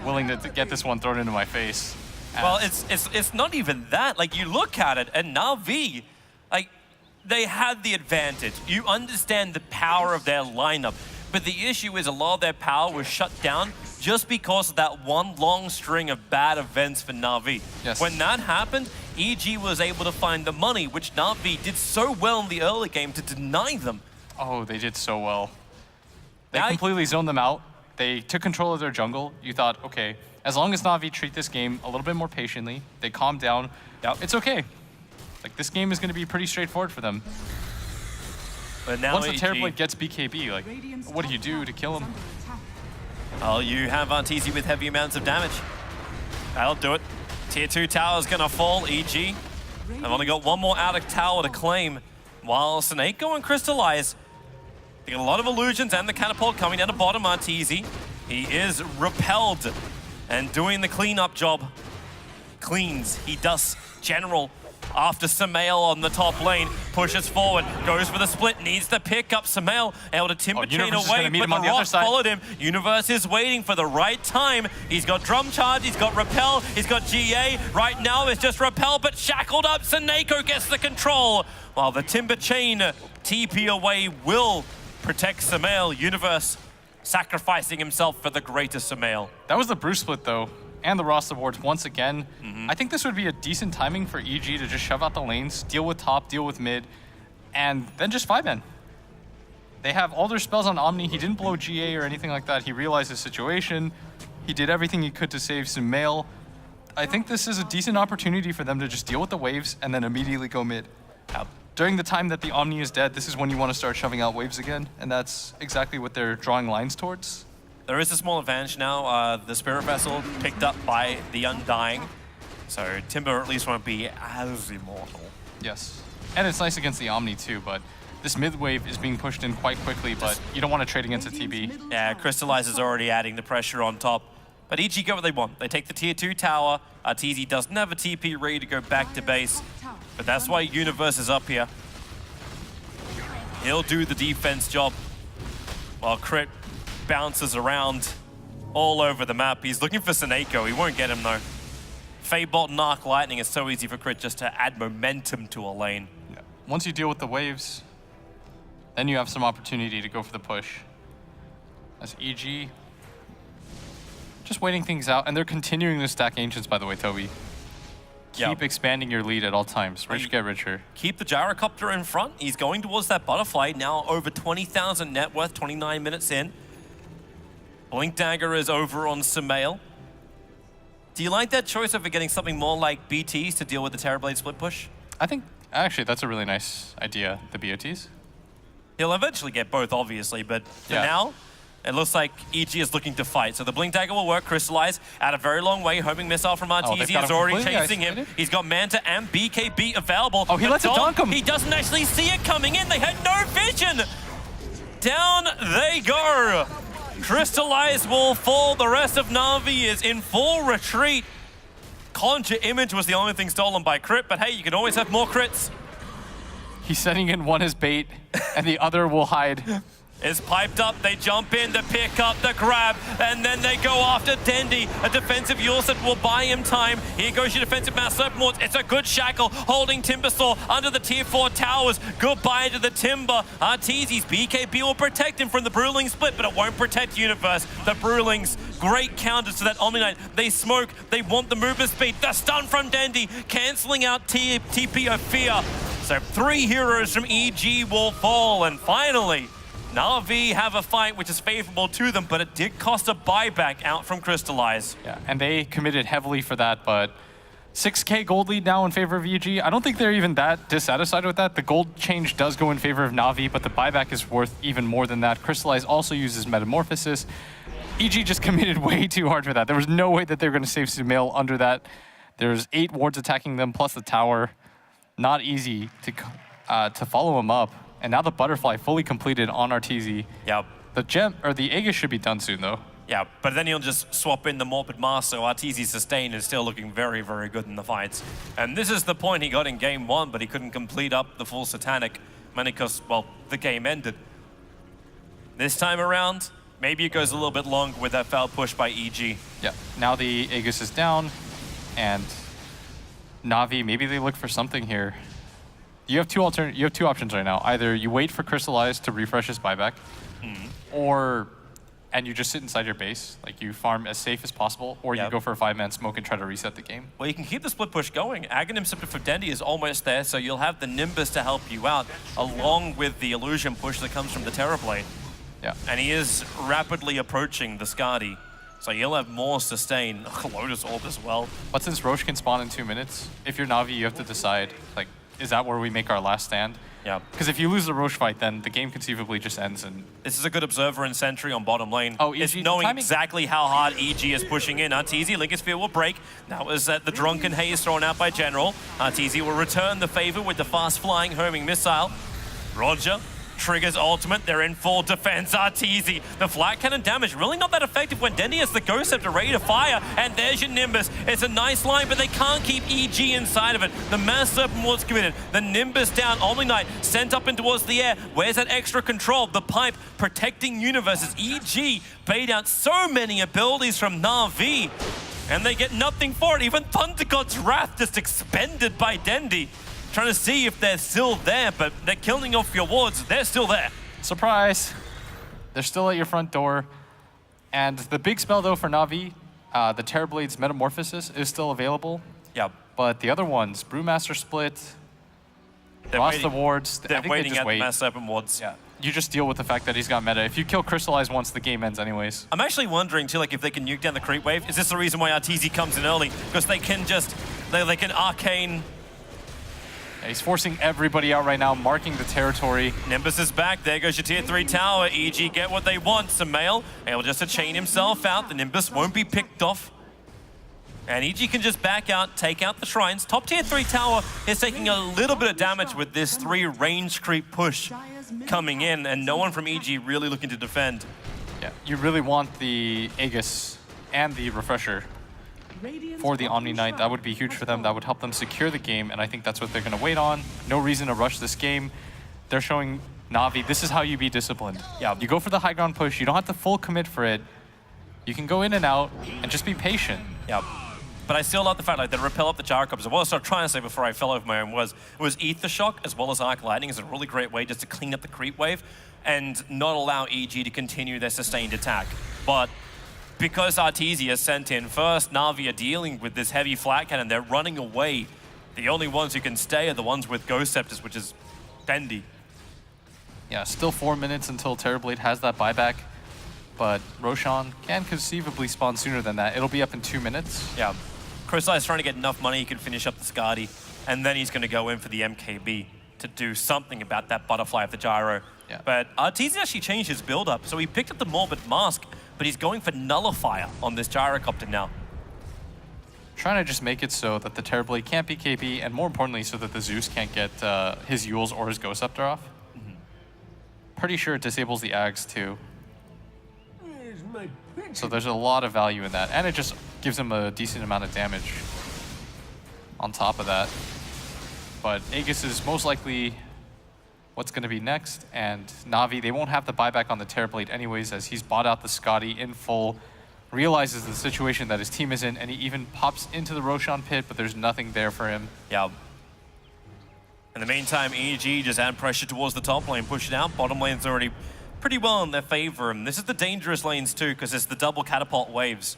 willing to get this one thrown into my face. Well, it's not even that. Like, you look at it, and Na'Vi, like, they had the advantage. You understand the power of their lineup, but the issue is a lot of their power was shut down just because of that one long string of bad events for Na'Vi. Yes. When that happened, EG was able to find the money, which Na'Vi did so well in the early game to deny them. Oh, they did so well. They Now- completely zoned them out. They took control of their jungle. You thought, okay, as long as Na'Vi treat this game a little bit more patiently, they calm down, it's okay. Like, this game is going to be pretty straightforward for them. But now Once the EG, Terrorblade gets BKB, like, what do you do to kill him? oh, you have Arteezy with heavy amounts of damage. That'll do it. Tier 2 tower is going to fall, EG. I've only got one more out of tower to claim. While Snake and Crystallize, they got a lot of illusions and the catapult coming down the bottom. Arteezy, he is repelled and doing the cleanup job. Cleans, he does general after Samael on the top lane, pushes forward, goes for the split, needs to pick up Samael, able to timber chain Universe is gonna away, meet but him on the the other Rock side. followed him. Universe is waiting for the right time. He's got Drum Charge, he's got Repel, he's got GA. Right now it's just Repel, but shackled up, Seneko gets the control. While the timber chain TP away will protect Samael. Universe sacrificing himself for the greater Samael. That was the Bruce split, though, and the roster boards once again. I think this would be a decent timing for EG to just shove out the lanes, deal with top, deal with mid, and then just 5-man. They have all their spells on Omni. He didn't blow GA or anything like that. He realized the situation. He did everything he could to save Samael. I think this is a decent opportunity for them to just deal with the waves and then immediately go mid. During the time that the Omni is dead, this is when you want to start shoving out waves again, and that's exactly what they're drawing lines towards. There is a small advantage now. The Spirit Vessel picked up by the Undying. So Timber at least won't be as immortal. Yes. And it's nice against the Omni too, but this mid wave is being pushed in quite quickly, but you don't want to trade against a TB. Yeah, Crystallize is already adding the pressure on top. But EG get what they want. They take the tier 2 tower. Arteezy doesn't have a TP ready to go back to base. But that's why Universe is up here. He'll do the defense job while Crit bounces around all over the map. He's looking for Seneko. He won't get him though. Feybolt and Arc Lightning is so easy for Crit just to add momentum to a lane. Yeah. Once you deal with the waves, then you have some opportunity to go for the push. As EG, just waiting things out, and they're continuing to stack Ancients, by the way, Toby. Keep expanding your lead at all times. Rich get richer. Keep the Gyrocopter in front. He's going towards that Butterfly, now over 20,000 net worth, 29 minutes in. Blink Dagger is over on Samael. Do you like that choice over getting something more like BTs to deal with the Terrorblade split push? I think, actually, that's a really nice idea, the BOTs. He'll eventually get both, obviously, but for Yeah. now, it looks like EG is looking to fight. So the Blink Dagger will work, Crystallize at a very long way. Homing Missile from they've Arteezy got is him already completely chasing him. isolated? He's got Manta and BKB available. Oh, he But lets it Dom, dunk him. He doesn't actually see it coming in. They had no vision. Down they go. Crystallize will fall. The rest of Na'Vi is in full retreat. Conjure Image was the only thing stolen by Crit, but hey, you can always have more crits. He's sending in one as bait, and the other will hide. Is piped up, they jump in to pick up the grab, and then they go after Dendi. A defensive Yulset will buy him time. Here goes your defensive Mass Serpent Wards. It's a good shackle, holding Timbersaw under the tier 4 towers. Goodbye to the Timber. Arteezy's BKB will protect him from the Bruling split, but it won't protect Universe. The Brulings, great counters to that Omni Knight. They smoke, they want the movement speed. The stun from Dendi, cancelling out TP of Fear. So 3 heroes from EG will fall, and finally, Na'Vi have a fight which is favorable to them, but it did cost a buyback out from Crystallize. Yeah, and they committed heavily for that, but 6K gold lead now in favor of EG. I don't think they're even that dissatisfied with that. The gold change does go in favor of Na'Vi, but the buyback is worth even more than that. Crystallize also uses Metamorphosis. EG just committed way too hard for that. There was no way that they were going to save Sumail under that. There's 8 wards attacking them plus the tower. Not easy to follow him up. And now the butterfly fully completed on RTZ. Yep. The gem or the Aegis should be done soon though. Yeah, but then he'll just swap in the Morbid Mask, so Arteezy's sustain is still looking very, very good in the fights. And this is the point he got in game 1, but he couldn't complete up the full Satanic, mainly because, well, the game ended. This time around, maybe it goes a little bit longer with that foul push by EG. Yeah, now the Aegis is down, and Na'Vi, maybe they look for something here. You have two options right now. Either you wait for Crystallize to refresh his buyback, and you just sit inside your base, like you farm as safe as possible, or you go for a 5-man smoke and try to reset the game. Well, you can keep the split push going. Aghanim Scepter for Dendi is almost there, so you'll have the Nimbus to help you out, along with the illusion push that comes from the Terrorblade. Yeah. And he is rapidly approaching the Skadi, so you'll have more sustain. Lotus Orb as well. But since Roche can spawn in 2 minutes, if you're Na'Vi, you have to decide, like, is that where we make our last stand? Yeah. Because if you lose the Roche fight, then the game conceivably just ends. And this is a good observer and sentry on bottom lane. Oh, it's knowing exactly how hard EG is pushing in. Arteezy, Lincoln Sphere will break. That was the Drunken Haze thrown out by General. Arteezy will return the favor with the fast-flying homing missile. Roger triggers ultimate. They're in full defense. Arteezy, the flat cannon damage really not that effective when Dendi has the Ghost Scepter ready to fire. And there's your Nimbus. It's a nice line, but they can't keep EG inside of it. The Mass Serpent Ward's committed. The Nimbus down. Omni Knight sent up and towards the air. Where's that extra control? The pipe protecting universes. EG bait out so many abilities from Na'Vi, and they get nothing for it. Even Thunder God's Wrath just expended by Dendi. Trying to see if they're still there, but they're killing off your wards. They're still there. Surprise! They're still at your front door. And the big spell, though, for Na'Vi, the Terrorblade's Metamorphosis is still available. Yeah. But the other ones, Brewmaster Split, lost the wards. They're waiting at the Mass Serpent wards. Yeah. You just deal with the fact that he's got meta. If you kill Crystallize once, the game ends anyways. I'm actually wondering, too, like, if they can nuke down the creep wave. Is this the reason why Arteezy comes in early? Because they can just, they can arcane. Yeah, he's forcing everybody out right now, marking the territory. Nimbus is back. There goes your tier 3 tower. EG get what they want. Sumail able just to chain himself out. The Nimbus won't be picked off. And EG can just back out, take out the shrines. Top tier 3 tower is taking a little bit of damage with this 3 range creep push coming in, and no one from EG really looking to defend. Yeah, you really want the Aegis and the Refresher for the Omni Knight. That would be huge for them. That would help them secure the game, and I think that's what they're going to wait on. No reason to rush this game. They're showing Na'Vi, this is how you be disciplined. Yeah, you go for the high ground push. You don't have to full commit for it. You can go in and out and just be patient. Yeah. But I still love the fact like they repel up the Gyrocopters. What I was trying to say before I fell over my own was Ether Shock as well as Arc Lightning is a really great way just to clean up the creep wave and not allow EG to continue their sustained attack. But because Arteezy is sent in first, Na'Vi are dealing with this heavy flat cannon. They're running away. The only ones who can stay are the ones with Ghost Scepters, which is Dendi. Yeah, still 4 minutes until Terrorblade has that buyback. But Roshan can conceivably spawn sooner than that. It'll be up in 2 minutes. Yeah. Crystal is trying to get enough money he can finish up the Skadi, and then he's going to go in for the MKB to do something about that butterfly of the gyro. Yeah. But Arteezy actually changed his build-up, so he picked up the Morbid Mask, but he's going for Nullifier on this Gyrocopter now. Trying to just make it so that the Terrorblade can't be KP, and more importantly, so that the Zeus can't get his Yules or his Ghost Scepter off. Pretty sure it disables the Ags too. So there's a lot of value in that, and it just gives him a decent amount of damage on top of that. But Aegis is most likely what's going to be next, and Na'Vi, they won't have the buyback on the Terrorblade anyways, as he's bought out the Skadi in full, realizes the situation that his team is in, and he even pops into the Roshan pit, but there's nothing there for him. Yeah. In the meantime, EG just add pressure towards the top lane, push it out. Bottom lane's already pretty well in their favor, and this is the dangerous lanes too, because it's the double catapult waves.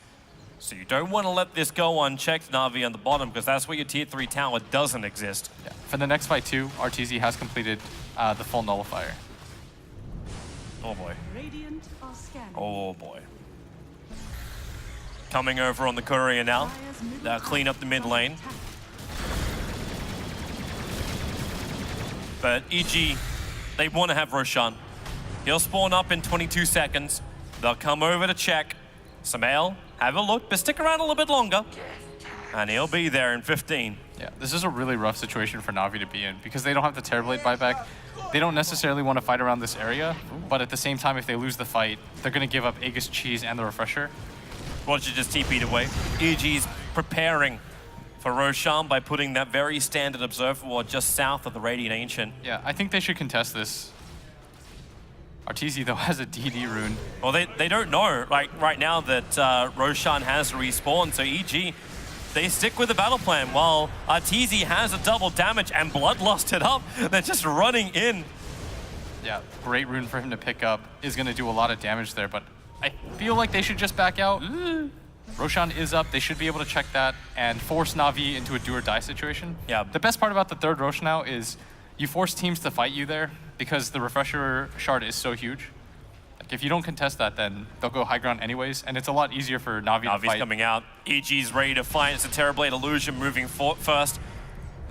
So you don't want to let this go unchecked, Na'Vi, on the bottom, because that's where your tier 3 tower doesn't exist. Yeah. For the next fight too, Arteezy has completed the full nullifier. Oh boy. Radiant are scanning. Oh boy. coming over on the courier now. They'll clean up the mid lane. But EG, they want to have Roshan. He'll spawn up in 22 seconds. They'll come over to check. Samael, have a look, but stick around a little bit longer. And he'll be there in 15. Yeah, this is a really rough situation for Na'Vi to be in because they don't have the Terrorblade buyback. They don't necessarily want to fight around this area, but at the same time, if they lose the fight, they're going to give up Aegis Cheese and the Refresher. Roger just TP'd away. EG's preparing for Roshan by putting that very standard Observer Ward just south of the Radiant Ancient. Yeah, I think they should contest this. Arteezy, though, has a DD rune. Well, they don't know, like, right now that Roshan has respawned, so EG, they stick with the battle plan while Arteezy has a double damage and Bloodlust it up. They're just running in. Yeah, great rune for him to pick up. Is going to do a lot of damage there, but I feel like they should just back out. Roshan is up. They should be able to check that and force Na'Vi into a do-or-die situation. Yeah. The best part about the third Rosh now is you force teams to fight you there because the Refresher shard is so huge. Like if you don't contest that, then they'll go high ground anyways, and it's a lot easier for Na'Vi to Navi's fight. coming out. EG's ready to fight. It's a Terrorblade illusion moving first.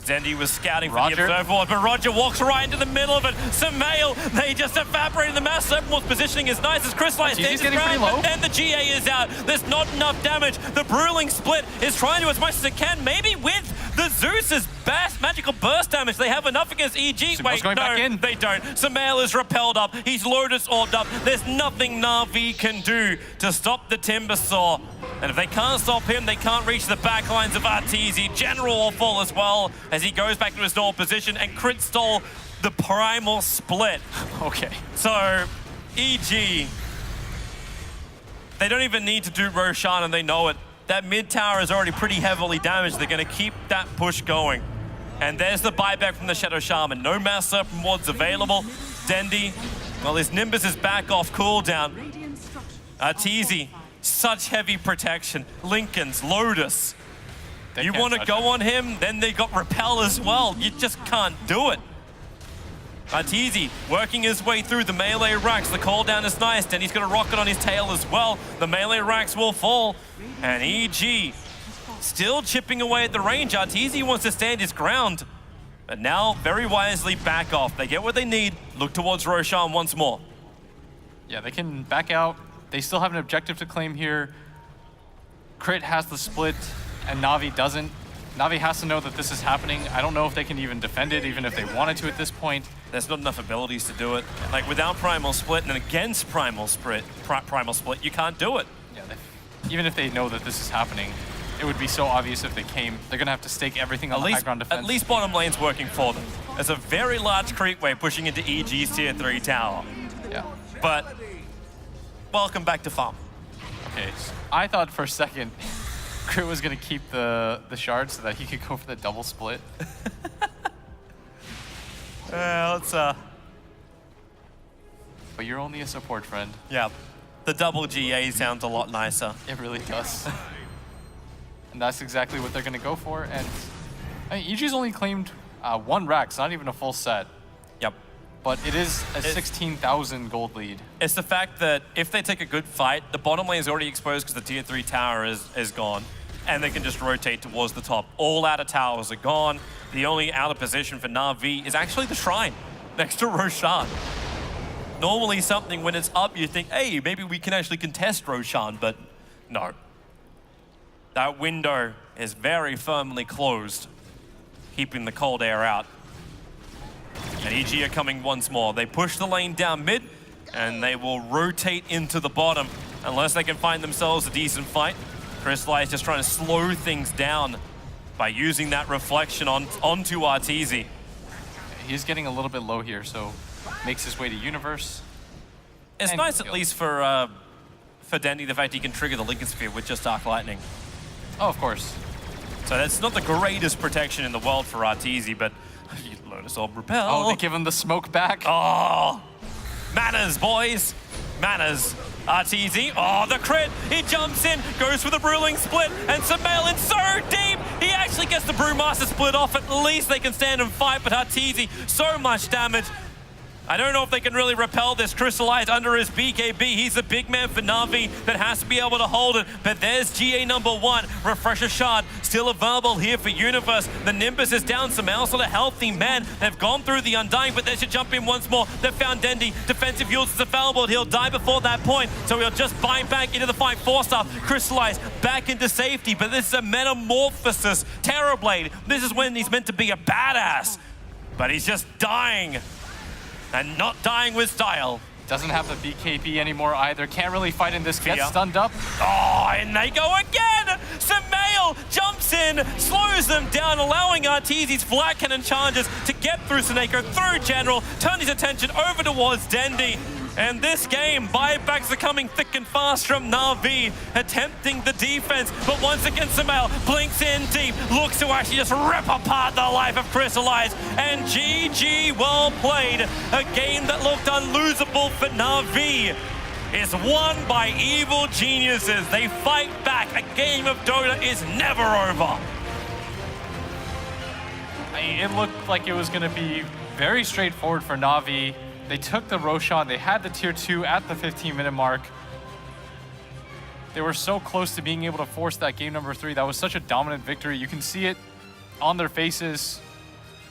Zendy was scouting for Roger. the Observer Ward, but Roger walks right into the middle of it. Samael, they just evaporated the mass. Openward's positioning is nice as Crystalline He's stands his getting pretty ground, low. but then the GA is out. There's not enough damage. The Bruiling Split is trying to as much as it can, maybe with the Zeus's best magical burst damage. They have enough against EG. Sumo's Wait, going no, back in. they don't. Samael is repelled up. He's Lotus orbed up. There's nothing Na'Vi can do to stop the Timbersaw. And if they can't stop him, they can't reach the backlines of Arteezy. General will fall as well as he goes back to his normal position, and Crit stole the Primal Split. Okay. So, EG, they don't even need to do Roshan, and they know it. That mid tower is already pretty heavily damaged. They're going to keep that push going. And there's the buyback from the Shadow Shaman. No Mass Serpent wards available. Dendi, well, his Nimbus is back off cooldown. Radiant structures Arteezy, such heavy protection. Lincoln's, Lotus. They You can't want to touch go it. on him, then they got Repel as well. You just can't do it. Arteezy working his way through the melee racks. The call down is nice, and he's got a rocket on his tail as well. The melee racks will fall. And EG still chipping away at the range. Arteezy wants to stand his ground. But now, very wisely, back off. They get what they need. Look towards Roshan once more. Yeah, they can back out. They still have an objective to claim here. Crit has the split, and Na'Vi doesn't. Na'Vi has to know that this is happening. I don't know if they can even defend it, even if they wanted to at this point. There's not enough abilities to do it. Like, without Primal Split and against Primal Split, you can't do it. Yeah, even if they know that this is happening, it would be so obvious if they came. They're going to have to stake everything on the high ground defense. At least bottom lane's working for them. There's a very large creep wave pushing into EG's tier 3 tower. Yeah. But welcome back to farm. Okay, so I thought for a second Crit was going to keep the shard so that he could go for the double split. Let's But you're only a support friend. yeah. The double GA sounds a lot nicer. It really does. And that's exactly what they're going to go for. And I mean, EG's only claimed one rack, it's not even a full set. Yep. But it is a 16,000 gold lead. It's the fact that if they take a good fight, the bottom lane is already exposed because the tier 3 tower is gone. And they can just rotate towards the top. All outer towers are gone. The only outer position for Na'Vi is actually the shrine next to Roshan. Normally something when it's up, you think, hey, maybe we can actually contest Roshan, but no. That window is very firmly closed, keeping the cold air out. And EG are coming once more. They push the lane down mid, and they will rotate into the bottom unless they can find themselves a decent fight. Crystalline is just trying to slow things down by using that reflection onto Arteezy. He's getting a little bit low here, so makes his way to Universe. It's And nice at heal. least for Dendi the fact he can trigger the Lincoln Sphere with just Dark Lightning. Oh, of course. So that's not the greatest protection in the world for Arteezy, but Lotus Orb Repel. Oh, they give him the smoke back. Oh, manners, boys. Manners. Arteezy, oh, the crit. He jumps in, goes for the Bruiling Split, and Samael in so deep. He actually gets the Brewmaster split off. At least they can stand and fight, but Arteezy, so much damage. I don't know if they can really repel this. Crystallize under his BKB. He's the big man for Na'Vi that has to be able to hold it. But there's GA #1. Refresher Shard still available here for Universe. The Nimbus is down. Sumail's not a healthy man. They've gone through the Undying, but they should jump in once more. They've found Dendi. Defensive Yields is available. He'll die before that point. So he'll just bind back into the fight. Force-up. Crystallize back into safety. But this is a metamorphosis. Terrorblade. This is when he's meant to be a badass. But he's just dying. And not dying with style. Doesn't have the BKB anymore either. Can't really fight in this. Gets stunned up. Oh, and they go again! Sumail jumps in, slows them down, allowing Arteezy's flat cannon charges to get through Seneko, through General, turn his attention over towards Dendi. And this game, buybacks are coming thick and fast from Na'Vi, attempting the defense, but once again Sumail blinks in deep, looks to actually just rip apart the life of Crystallize, and GG, well played. A game that looked unlosable for Na'Vi is won by evil geniuses. They fight back. A game of Dota is never over. It looked like it was going to be very straightforward for Na'Vi. They took the Roshan, they had the tier 2 at the 15-minute mark. They were so close to being able to force that game number 3. That was such a dominant victory. You can see it on their faces.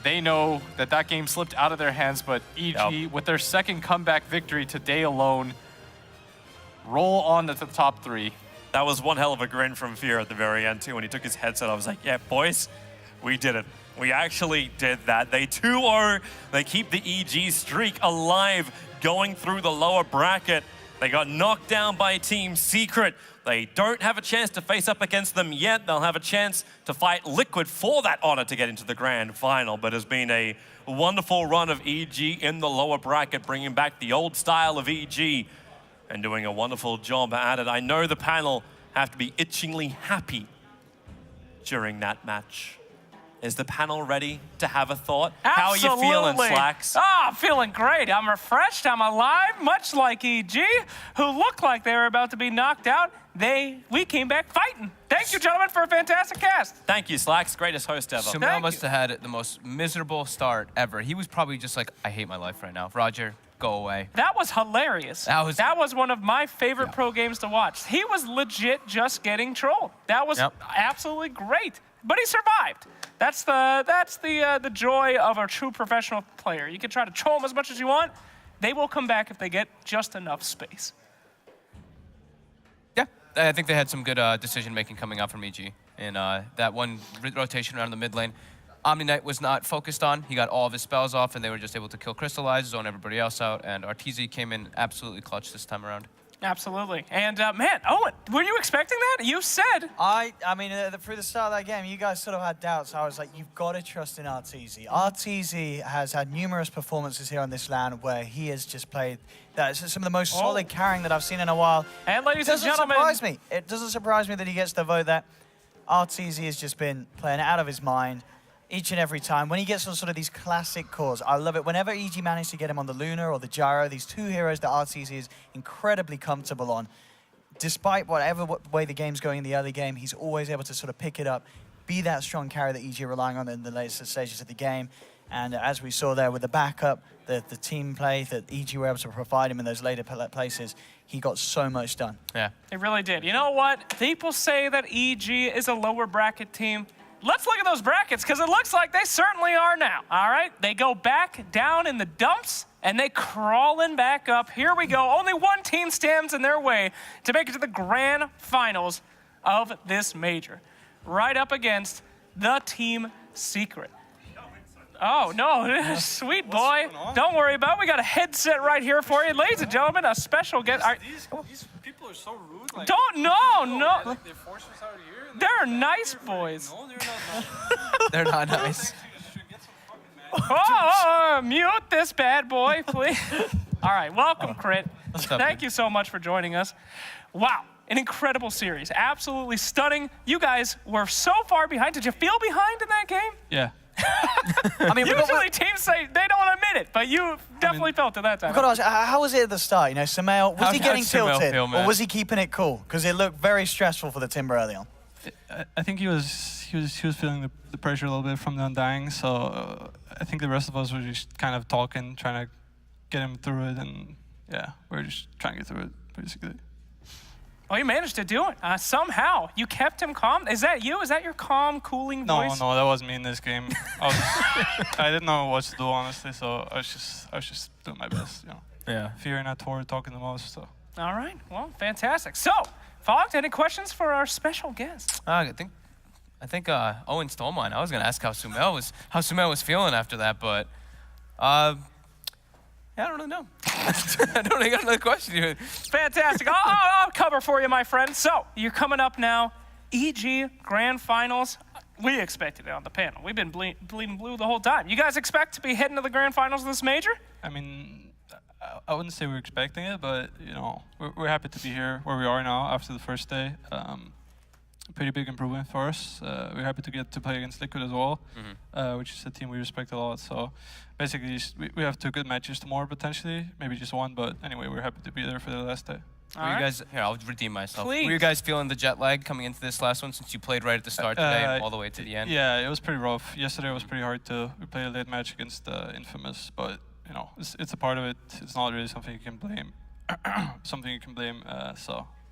They know that that game slipped out of their hands, but EG, with their second comeback victory today alone, roll on to the top 3. That was one hell of a grin from Fear at the very end too. When he took his headset, I was like, yeah, boys, we did it. We actually did that. They 2-0. They keep the EG streak alive going through the lower bracket. They got knocked down by Team Secret. They don't have a chance to face up against them yet. They'll have a chance to fight Liquid for that honor to get into the grand final. But it's been a wonderful run of EG in the lower bracket, bringing back the old style of EG and doing a wonderful job at it. I know the panel have to be itchingly happy during that match. Is the panel ready to have a thought? Absolutely. How are you feeling, Slacks? I'm feeling great. I'm refreshed. I'm alive, much like EG, who looked like they were about to be knocked out. We came back fighting. Thank you, gentlemen, for a fantastic cast. Thank you, Slacks. Greatest host ever. Sumail must have had the most miserable start ever. He was probably just like, I hate my life right now. Roger, go away. That was hilarious. That was one of my favorite pro games to watch. He was legit just getting trolled. That was absolutely great. But he survived. That's the joy of a true professional player. You can try to troll them as much as you want. They will come back if they get just enough space. Yeah, I think they had some good decision-making coming out from EG. And that one rotation around the mid lane, Omni Knight was not focused on. He got all of his spells off, and they were just able to kill Crystallize, zone everybody else out, and Arteezy came in absolutely clutch this time around. Absolutely. And, man, Owen, were you expecting that? You said. I mean, through the start of that game, you guys sort of had doubts. I was like, you've got to trust in Arteezy. Arteezy has had numerous performances here on this LAN where he has just played some of the most solid carrying that I've seen in a while. And ladies and gentlemen. It doesn't surprise me that he gets the vote that Arteezy has just been playing out of his mind each and every time. When he gets on sort of these classic cores, I love it. Whenever EG managed to get him on the Luna or the Gyro, these two heroes that Arteezy is incredibly comfortable on, despite whatever way the game's going in the early game, he's always able to sort of pick it up, be that strong carry that EG are relying on in the later stages of the game. And as we saw there with the backup, the team play that EG were able to provide him in those later places, he got so much done. Yeah. It really did. You know what? People say that EG is a lower bracket team. Let's look at those brackets, because it looks like they certainly are now, all right? They go back down in the dumps, and they crawling back up. Here we go. Only one team stands in their way to make it to the grand finals of this major. Right up against the Team Secret. Oh, no, sweet boy. Don't worry about it. We got a headset right here for you. Ladies and gentlemen, a special guest. These people are so rude. Like, no. Like, they force us out here. They're nice boys. No, they're not. They're not nice. Mute this bad boy, please. All right, welcome, Crit. Thank you so much for joining us. Wow, an incredible series. Absolutely stunning. You guys were so far behind. Did you feel behind in that game? Yeah. I mean, usually teams say they don't admit it, but you definitely felt it that time. I've got to ask, how was it at the start? You know, Sumail, was he getting tilted, or was he keeping it cool? Because it looked very stressful for the Timber early on. I think he was feeling the pressure a little bit from the Undying, so I think the rest of us were just kind of talking, trying to get him through it, and yeah, we're just trying to get through it basically. Well, you managed to do it. Somehow, you kept him calm. Is that you? Is that your calm, cooling voice? No, that wasn't me in this game. I didn't know what to do honestly, so I was just doing my best, you know. Yeah. Fearing that Tor talking the most, so. All right. Well, fantastic. So, Fogged, any questions for our special guest? I think Owen stole mine. I was gonna ask how Sumel was feeling after that, but yeah, I don't really know. I don't really got another question here. Fantastic. I'll cover for you, my friend. So, you're coming up now. EG Grand Finals. We expected it on the panel. We've been bleeding blue the whole time. You guys expect to be heading to the Grand Finals of this major? I mean, I wouldn't say we're expecting it, but you know, we're happy to be here where we are now after the first day. Pretty big improvement for us. We're happy to get to play against Liquid as well, which is a team we respect a lot. So basically, we have 2 good matches tomorrow potentially, maybe just 1. But anyway, we're happy to be there for the last day. Were you guys, here, I'll redeem myself. Please. Were you guys feeling the jet lag coming into this last one since you played right at the start today and all the way to the end? Yeah, it was pretty rough. Yesterday was pretty hard too. We played a late match against Infamous, but you know, it's a part of it. It's not really something you can blame.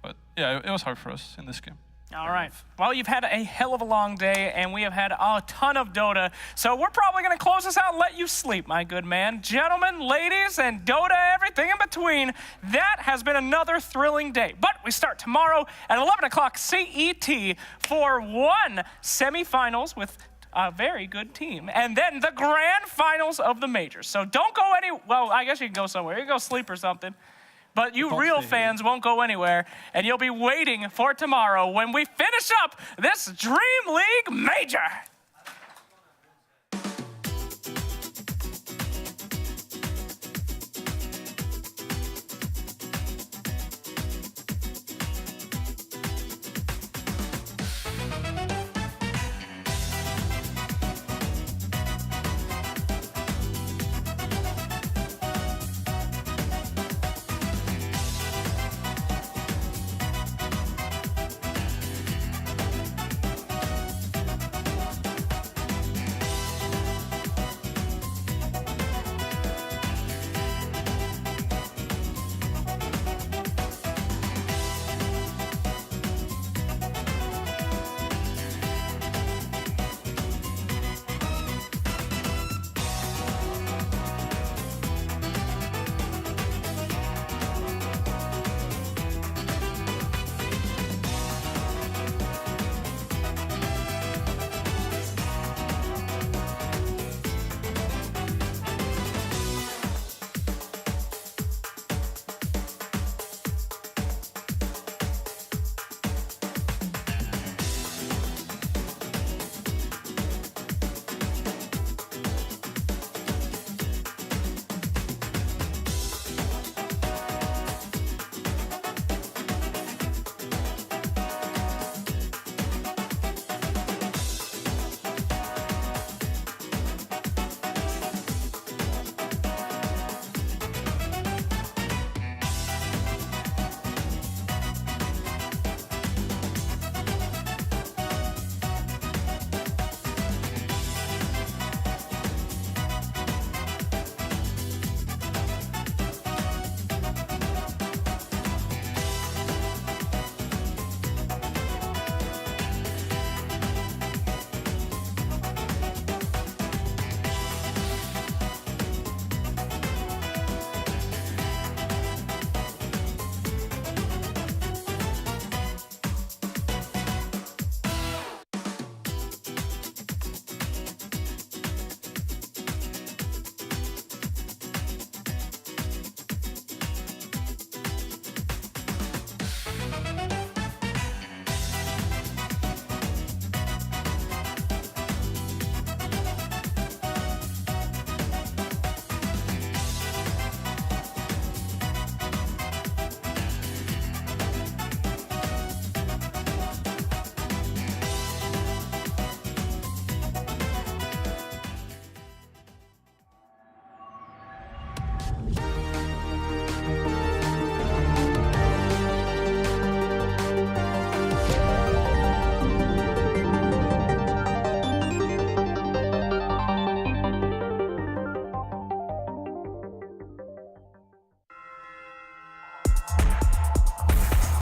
But yeah, it was hard for us in this game. All right. Well, you've had a hell of a long day, and we have had a ton of Dota. So we're probably going to close this out and let you sleep, my good man. Gentlemen, ladies, and Dota, everything in between, that has been another thrilling day. But we start tomorrow at 11 o'clock CET for 1 semifinals with a very good team, and then the grand finals of the majors. So don't go well, I guess you can go somewhere. You can go sleep or something. But you real fans won't go anywhere, and you'll be waiting for tomorrow when we finish up this Dream League Major.